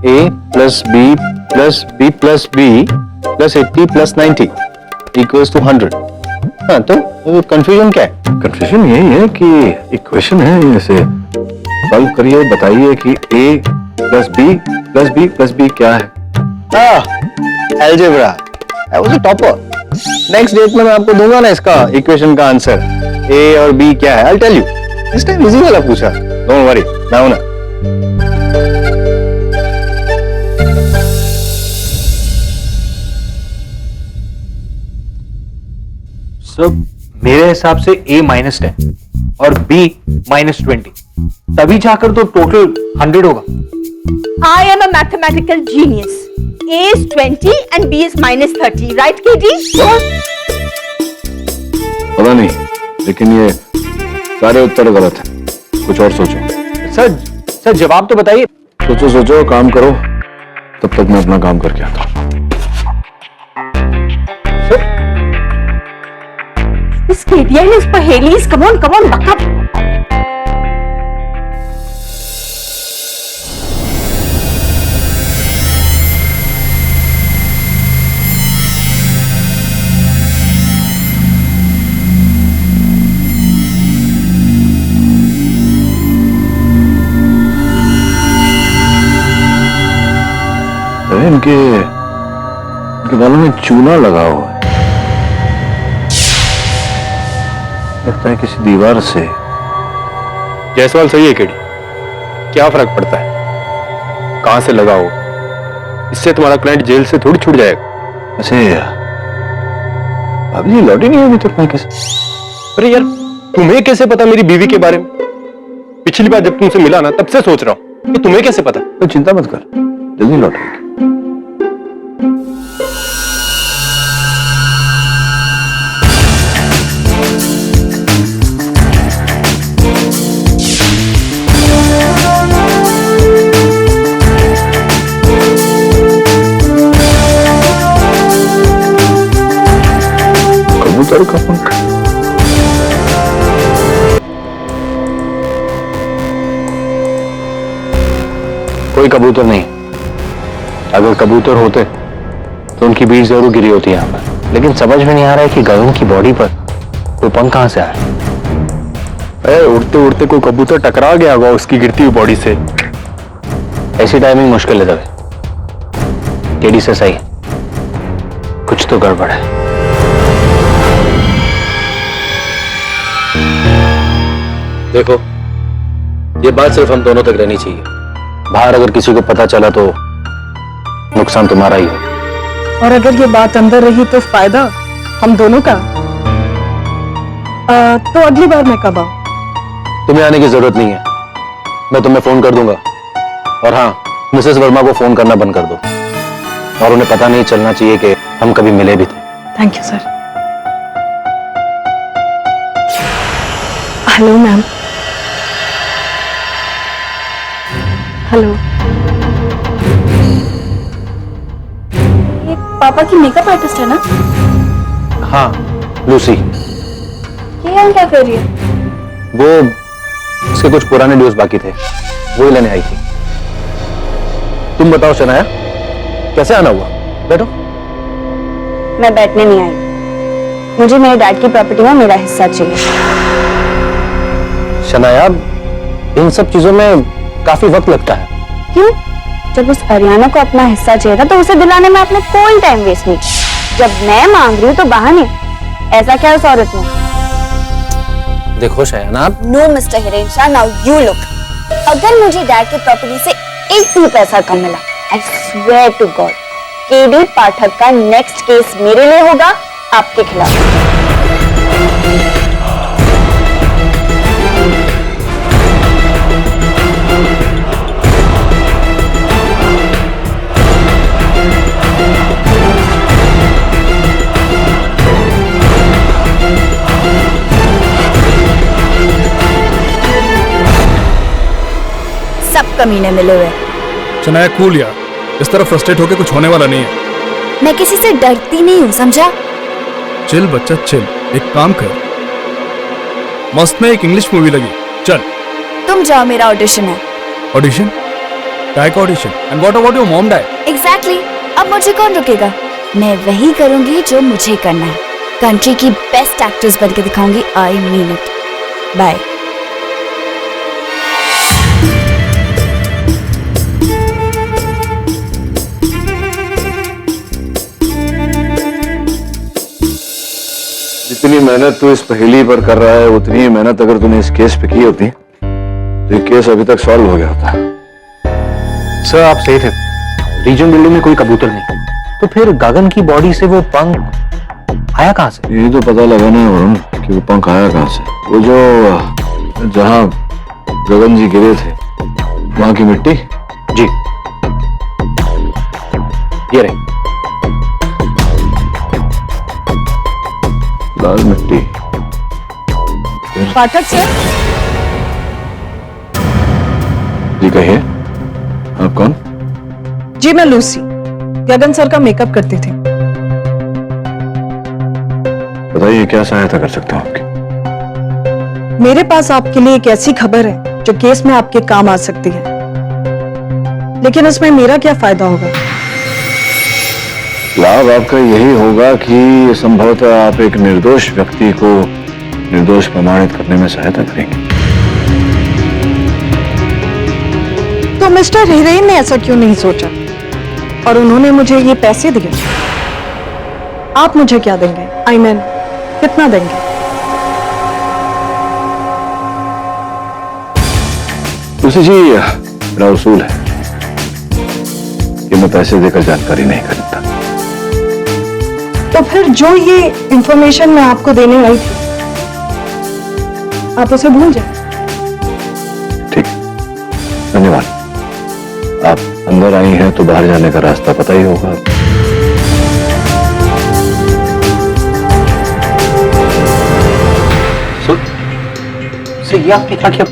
a plus B plus B plus B plus 80 plus 90 equals to 100। हाँ, तो कंफ्यूजन क्या है? कंफ्यूजन यही है कि इक्वेशन है, ऐसे सॉल्व करिए, बताइए कि a plus B plus B plus B क्या है। Algebra, I was a topper. Next date में मैं आपको दूंगा ना इसका इक्वेशन का आंसर, a और b क्या है, आई टेल यू। इस टाइम इजी वाला पूछा, डोंट वरी, मैं हूं ना। सब मेरे हिसाब से a -10 और b -20, तभी जाकर तो टोटल 100 होगा। I am a mathematical genius. A is 20 and B is -30, right, KD? पता नहीं, लेकिन ये सारे उत्तर गलत हैं। कुछ और सोचो। सर जवाब तो बताइए। सोचो, काम करो, तब तक मैं अपना काम करके आता हूँ। This KD and his pahelis, come on, buck up. इनके बालों में चूना लगा हुआ है, लगता है किसी दीवार से। जायसवाल सही है केडी, क्या फर्क पड़ता है कहां से लगा हो, इससे तुम्हारा क्लाइंट जेल से थोड़ी छूट जाएगा। ऐसे अभी लौटी नहीं होगी तो कैसे? अरे यार, तुम्हें कैसे पता मेरी बीवी के बारे में? पिछली बार जब तुमसे मिला ना, तब से सोच रहा हूं कि तुम्हें कैसे पता। तो चिंता मत कर, जल्दी लौटेगी। कबूतर का पंख। कोई कबूतर नहीं। अगर कबूतर होते तो उनकी बीज जरूर गिरी होती यहाँ पर, लेकिन समझ में नहीं आ रहा है कि गगन की बॉडी पर कोई पंख कहां से आया। उड़ते उड़ते कोई कबूतर टकरा गया होगा उसकी गिरती हुई बॉडी से। ऐसी टाइमिंग मुश्किल है दबे। टेडी से सही, कुछ तो गड़बड़ है। देखो, ये बात सिर्फ हम दोनों तक रहनी चाहिए। बाहर अगर किसी को पता चला तो नुकसान तुम्हारा ही हो। और अगर ये बात अंदर रही तो फायदा हम दोनों का। तो अगली बार मैं कब आऊं? तुम्हें आने की जरूरत नहीं है, मैं तुम्हें फोन कर दूंगा। और हाँ, मिसेस वर्मा को फोन करना बंद कर दो, और उन्हें पता नहीं चलना चाहिए कि हम कभी मिले भी थे। Thank you sir. Hello ma'am. Hello. ये पापा की मेकअप आर्टिस्ट है ना? हाँ, लूसी। ये यहाँ क्या कर रही है? वो उसके कुछ पुराने ड्यूज बाकी थे, वो ही लेने आई थी। तुम बताओ शनाया, कैसे आना हुआ? बैठो। मैं बैठने नहीं आई, मुझे मेरे डैड की प्रॉपर्टी में मेरा हिस्सा चाहिए। शनाया, इन सब चीजों में काफी वक्त लगता है। क्यों? जब उस अरियाना को अपना हिस्सा चाहिए था तो उसे दिलाने में आपने कोई टाइम वेस्ट नहीं किया। जब मैं मांग रही हूँ तो बहाने, ऐसा क्या उस औरत में? देखो शयाना, no mister Hiren Shah, now you look. अगर मुझे डैड की प्रॉपर्टी से एक भी पैसा कम मिला, I swear to God, KD Pathak का नेक्स्ट केस मेरे लिए होगा, आपके खिलाफ। सब कमीने मिले हुए। शनाया कूल यार, इस तरह फ्रस्ट्रेट होके कुछ होने वाला नहीं है। मैं किसी से डरती नहीं हूँ, समझा? चिल बच्चा चिल, एक काम कर, मस्त में एक इंग्लिश मूवी लगी, चल। तुम जाओ, मेरा ऑडिशन है। ऑडिशन? काय का audition? And what about your mom dad? Exactly, अब मुझे कौन रुकेगा? मैं वही करूंगी जो मुझे करना है। कंट्री की बेस्ट एक्ट्रेस बनके दिखाऊंगी, आई मीन इट। बाय। जितनी मेहनत तू इस पहेली पर कर रहा है, उतनी ही मेहनत अगर तूने इस केस पे की होती तो ये केस अभी तक सॉल्व हो गया होता। सर आप सही थे, रीजन बिल्डिंग में कोई कबूतर नहीं, तो फिर गगन की बॉडी से वो पंख आया कहां से? ये तो पता लगा ना वरुण कि वो पंख आया कहां से। वो जो जहां गगन जी गिरे थे वहां की मिट्टी। जी, ये रही लाल मिट्टी। पाठक सर। जी कहिए, आप कौन? जी मैं लूसी, गगन सर का मेकअप करती थी। बताइए क्या सहायता कर सकता हूँ आपकी? मेरे पास आपके लिए एक ऐसी खबर है जो केस में आपके काम आ सकती है, लेकिन इसमें मेरा क्या फायदा होगा? लाभ आपका यही होगा कि संभवतः आप एक निर्दोष व्यक्ति को निर्दोष प्रमाणित करने में सहायता करेंगे। तो मिस्टर हिरेन ने ऐसा क्यों नहीं सोचा और उन्होंने मुझे ये पैसे दिए? आप मुझे क्या देंगे? आई मीन कितना देंगे? उसी जी मेरा उसूल है कि मैं पैसे देकर जानकारी नहीं खरीदता। तो फिर जो ये इंफॉर्मेशन मैं आपको देने आई थी, आप उसे भूल जाए। ठीक, धन्यवाद। आप अंदर आई हैं तो बाहर जाने का रास्ता पता ही होगा। सर ये आपने क्या किया?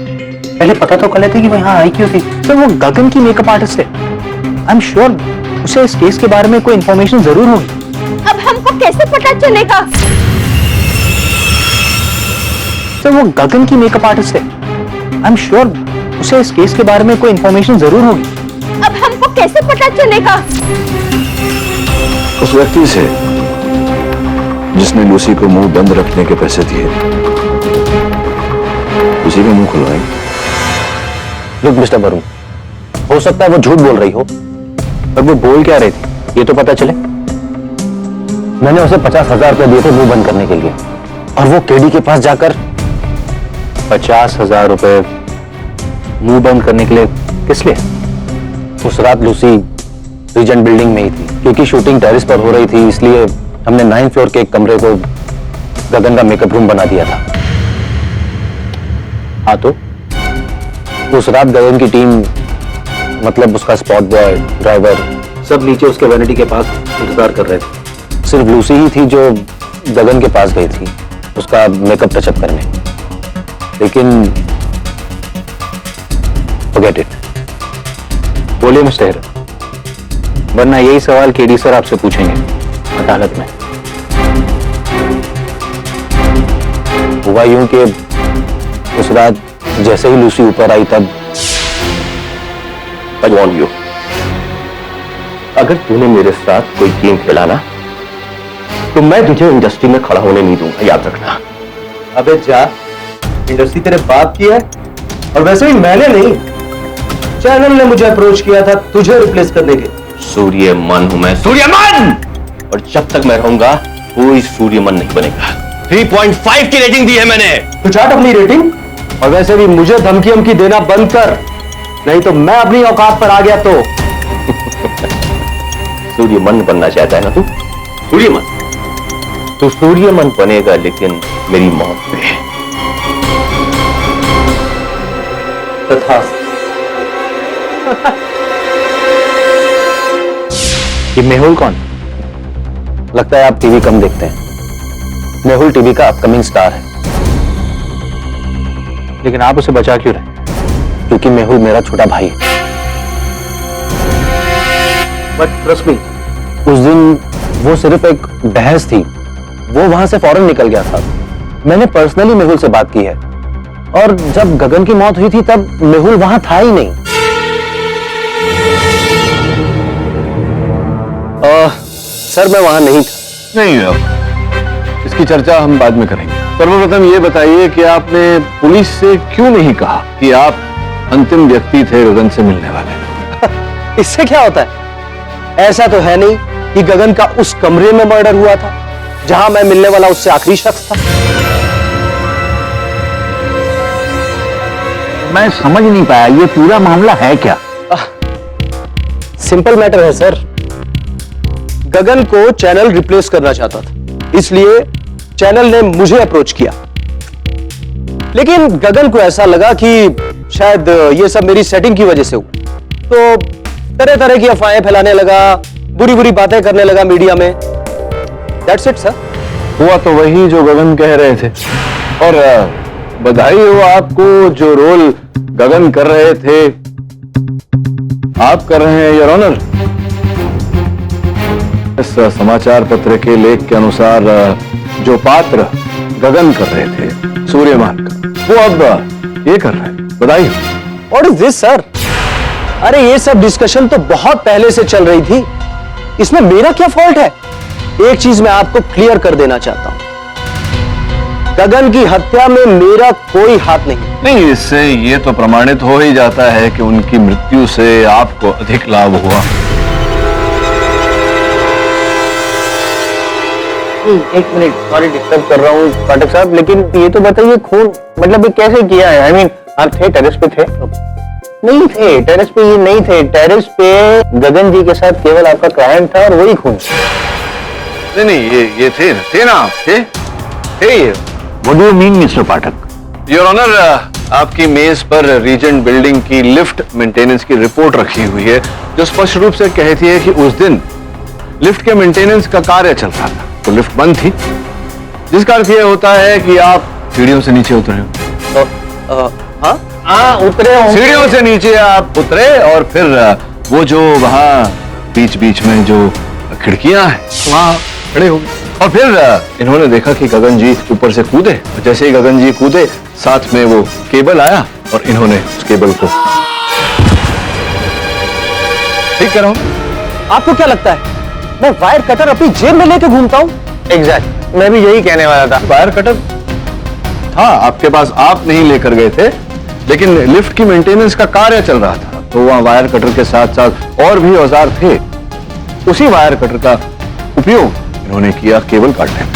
पहले पता तो कर लेते कि वो यहाँ आई क्यों थी। सर वो गगन की मेकअप आर्टिस्ट है, आई एम श्योर उसे इस केस के बारे में कोई इंफॉर्मेशन जरूर होगी। अब हमको कैसे पता चलेगा? सर वो गगन की मेकअप आर्टिस्ट है, आई एम श्योर उसे इस केस के बारे में कोई इंफॉर्मेशन जरूर होगी। अब हमको कैसे पता चलेगा? उस व्यक्ति से जिसने लूसी को मुंह बंद रखने के पैसे दिए। किसी का मुंह खुलवाएंगे? लुक मिस्टर वरुण, हो सकता है वो झूठ बोल रही हो, पर वो बोल क्या रही थी ये तो पता चले। मैंने उसे 50,000 रुपए दिए थे मुंह बंद करने के लिए, और वो केडी के पास जाकर 50,000 रुपए मुंह बंद करने के लिए किस लिए? उस रात लूसी रीजेंट बिल्डिंग में ही थी, क्योंकि शूटिंग टेरेस पर हो रही थी, इसलिए हमने 9th फ्लोर के एक कमरे को गगन का मेकअप रूम बना दिया था। हाँ तो उस रात गगन की टीम, मतलब उसका स्पॉट बॉय, ड्राइवर, सब नीचे उसके वैनिटी के पास इंतजार कर रहे थे। सिर्फ लूसी ही थी जो गगन के पास गई थी उसका मेकअप टचअप करने। लेकिन फॉरगेट इट। बोलिए मिस्टर हेरा, वरना यही सवाल केडी सर आपसे पूछेंगे अदालत में। हुआ यूं कि उस रात जैसे ही लूसी ऊपर आई तब I warn you, अगर तूने मेरे साथ कोई गेम खेला ना तो मैं तुझे इंडस्ट्री में खड़ा होने नहीं दूंगा, याद रखना। अबे जा, इंडस्ट्री तेरे बाप की है, और वैसे भी मैंने नहीं, चैनल ने मुझे अप्रोच किया था तुझे रिप्लेस करने के। सूर्यमन हूं मैं, सूर्यमन, और जब तक मैं रहूंगा कोई सूर्यमन नहीं बनेगा। 3.5 की रेटिंग दी है मैंने। तू चाट अपनी रेटिंग, और वैसे भी मुझे धमकी देना बंद कर, नहीं तो मैं अपनी औकात पर आ गया तो। सूर्यमन बनना चाहता है ना तू? सूर्यमन, तू सूर्यमन बनेगा लेकिन मेरी मौत पे। तथास्तु। ये मेहुल कौन? लगता है आप टीवी कम देखते हैं। मेहुल टीवी का अपकमिंग स्टार है, लेकिन आप उसे बचा क्यों रहे? क्योंकि मेहुल मेरा छोटा भाई है। बट ट्रस्ट मी, उस दिन वो सिर्फ एक बहस थी, वो वहां से फौरन निकल गया था। मैंने पर्सनली मेहुल से बात की है, और जब गगन की मौत हुई थी तब मेहुल वहां था ही नहीं। सर मैं वहां नहीं था। नहीं, इसकी चर्चा हम बाद में करेंगे। सर्वप्रथम ये बताइए कि आपने पुलिस से क्यों नहीं कहा कि आप अंतिम व्यक्ति थे गगन से मिलने वाले? इससे क्या होता है? ऐसा तो है नहीं कि गगन का उस कमरे में मर्डर हुआ था जहां मैं मिलने वाला उससे आखिरी शख्स था। मैं समझ नहीं पाया, ये पूरा मामला है क्या? सिंपल मैटर है सर। गगन को चैनल रिप्लेस करना चाहता था, इसलिए चैनल ने मुझे अप्रोच किया। लेकिन गगन को ऐसा लगा कि शायद ये सब मेरी सेटिंग की वजह से हुआ, तो तरह तरह की अफवाहें फैलाने लगा, बुरी बुरी बातें करने लगा मीडिया में। That's it sir. हुआ तो वही जो गगन कह रहे थे, और बधाई हो आपको, जो रोल गगन कर रहे थे आप कर रहे हैं, योर ऑनर। इस समाचार पत्र के लेख के अनुसार जो पात्र गगन कर रहे थे सूर्यमान का, वो अब ये कर रहे हैं। बधाई हो। What is this sir? अरे ये सब डिस्कशन तो बहुत पहले से चल रही थी, इसमें मेरा क्या फॉल्ट है? एक चीज मैं आपको क्लियर कर देना चाहता हूं, गगन की हत्या में मेरा कोई हाथ नहीं। इससे ये तो प्रमाणित हो ही जाता है कि उनकी मृत्यु से आपको अधिक लाभ हुआ। एक मिनट, सॉरी डिस्टर्ब कर रहा हूँ पाठक साहब, लेकिन ये तो बताइए खून मतलब ये कैसे किया है? आई मीन आप थे टेरेस पे? थे नहीं थे टेरेस पे, ये नहीं थे टेरेस पे। गगन जी के साथ केवल आपका क्लाइंट था और वही खून। नहीं, ये थे ना, थे। What do you mean mister Pathak? Your honour, आपकी मेज पर रीजेंट बिल्डिंग की लिफ्ट मेंटेनेंस की रिपोर्ट रखी हुई है, जो स्पष्ट रूप से कहती है कि उस दिन लिफ्ट के मेंटेनेंस का कार्य चल रहा था, तो लिफ्ट बंद थी, जिसका अर्थ यह होता है कि आप सीढ़ियों से नीचे उतरे हो। हाँ उतरे होंगे। सीढ़ियों से नीचे आप उतरे, और फिर वो जो वहां बीच बीच में जो खिड़कियां हैं वहां खड़े हो गए, और फिर इन्होंने देखा कि गगन जी ऊपर से कूदे। जैसे ही गगन जी कूदे, साथ में वो केबल आया और इन्होंने उस केबल को ठीक करा। आपको क्या लगता है मैं वायर कटर अपनी जेब में लेके घूमता हूँ? एग्जैक्ट, मैं भी यही कहने वाला था। वायर कटर हाँ, आपके पास आप नहीं लेकर गए थे, लेकिन लिफ्ट की मेंटेनेंस का कार्य चल रहा था, तो वहां वायर कटर के साथ साथ और भी औजार थे। उसी वायर कटर का उपयोग इन्होंने किया केबल काटने में।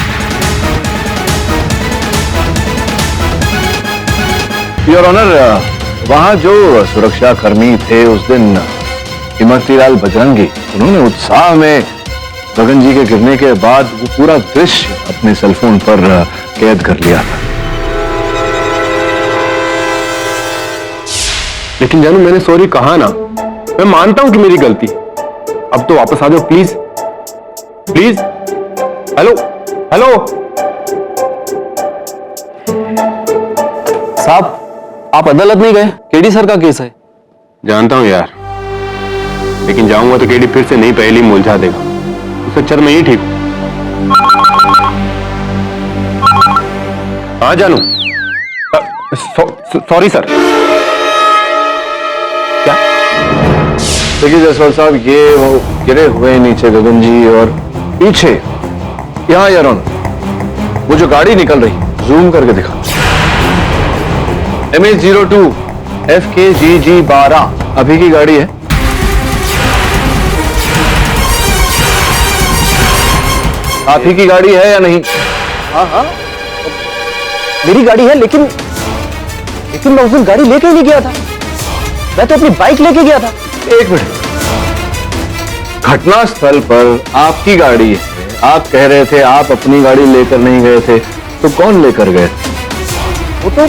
योर ऑनर, वहां जो सुरक्षा कर्मी थे उस दिन इमरतीलाल बजरंगी, उन्होंने उत्साह में गगन जी के गिरने के बाद वो पूरा दृश्य अपने सेलफोन पर कैद कर लिया था। लेकिन जानू, मैंने सॉरी कहा ना, मैं मानता हूं कि मेरी गलती। अब तो वापस आ जाओ प्लीज, प्लीज। हेलो हेलो साहब, आप अदालत नहीं गए? केडी सर का केस है। जानता हूं यार, लेकिन जाऊंगा तो केडी फिर से नई पहेली मुलझा देगा। उससे चल मैं ही ठीक हूं। हाँ जानू, सॉरी सर। क्या? देखिए जसवाल साहब, ये वो गिरे हुए नीचे गगन जी, और पीछे यहाँ यार वो जो गाड़ी निकल रही, जूम करके दिखा। MH02 FKGG 12 अभी की गाड़ी है। आप ही की गाड़ी है या नहीं? हाँ हाँ, मेरी गाड़ी है, लेकिन मैं उस दिन गाड़ी लेके ही नहीं गया था। मैं तो अपनी बाइक लेके गया था। एक मिनट, घटनास्थल पर आपकी गाड़ी है, आप कह रहे थे आप अपनी गाड़ी लेकर नहीं गए थे, तो कौन लेकर गए? वो तो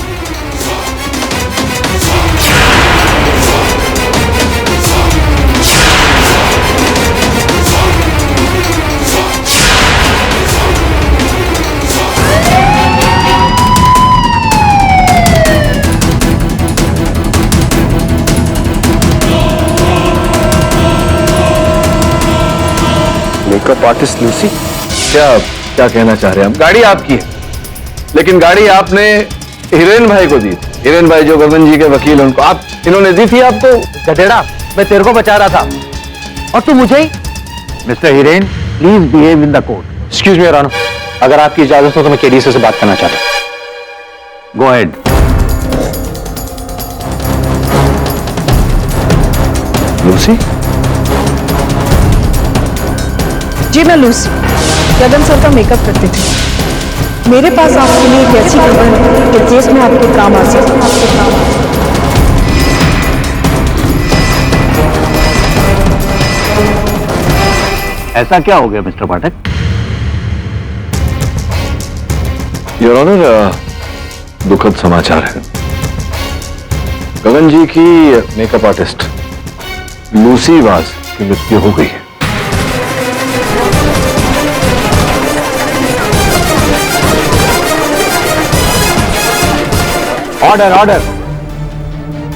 मेकअप आर्टिस्ट लूसी। क्या कहना चाह रहे हैं आप? गाड़ी आपकी है, लेकिन गाड़ी आपने हिरेन भाई को दी थी। हिरेन भाई जो गगन जी के वकील, उनको इन्होंने दी थी आपको। गधेड़ा, मैं तेरे को बचा रहा था और तू मुझे ही। Mister Hiren, please behave in the court. Excuse me your honour, अगर आपकी इजाजत हो तो मैं केडी से बात करना चाहता हूं। Go ahead. लूसी? जी मैं लूसी, गगन सर का मेकअप करती थी। मेरे पास आपके लिए एक ऐसी खबर है कि केस में आपके काम आ सकती है। ऐसा क्या हो गया मिस्टर पाठक? योर ऑनर, दुखद समाचार है। गगन जी की मेकअप आर्टिस्ट लूसी वाज की मृत्यु हो गई है। Order order.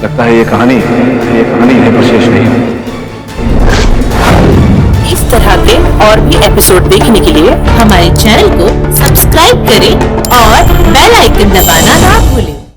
लगता है ये कहानी है पर शेष नहीं। इस तरह के और भी एपिसोड देखने के लिए हमारे चैनल को सब्सक्राइब करें और बेल आइकन दबाना ना भूलें।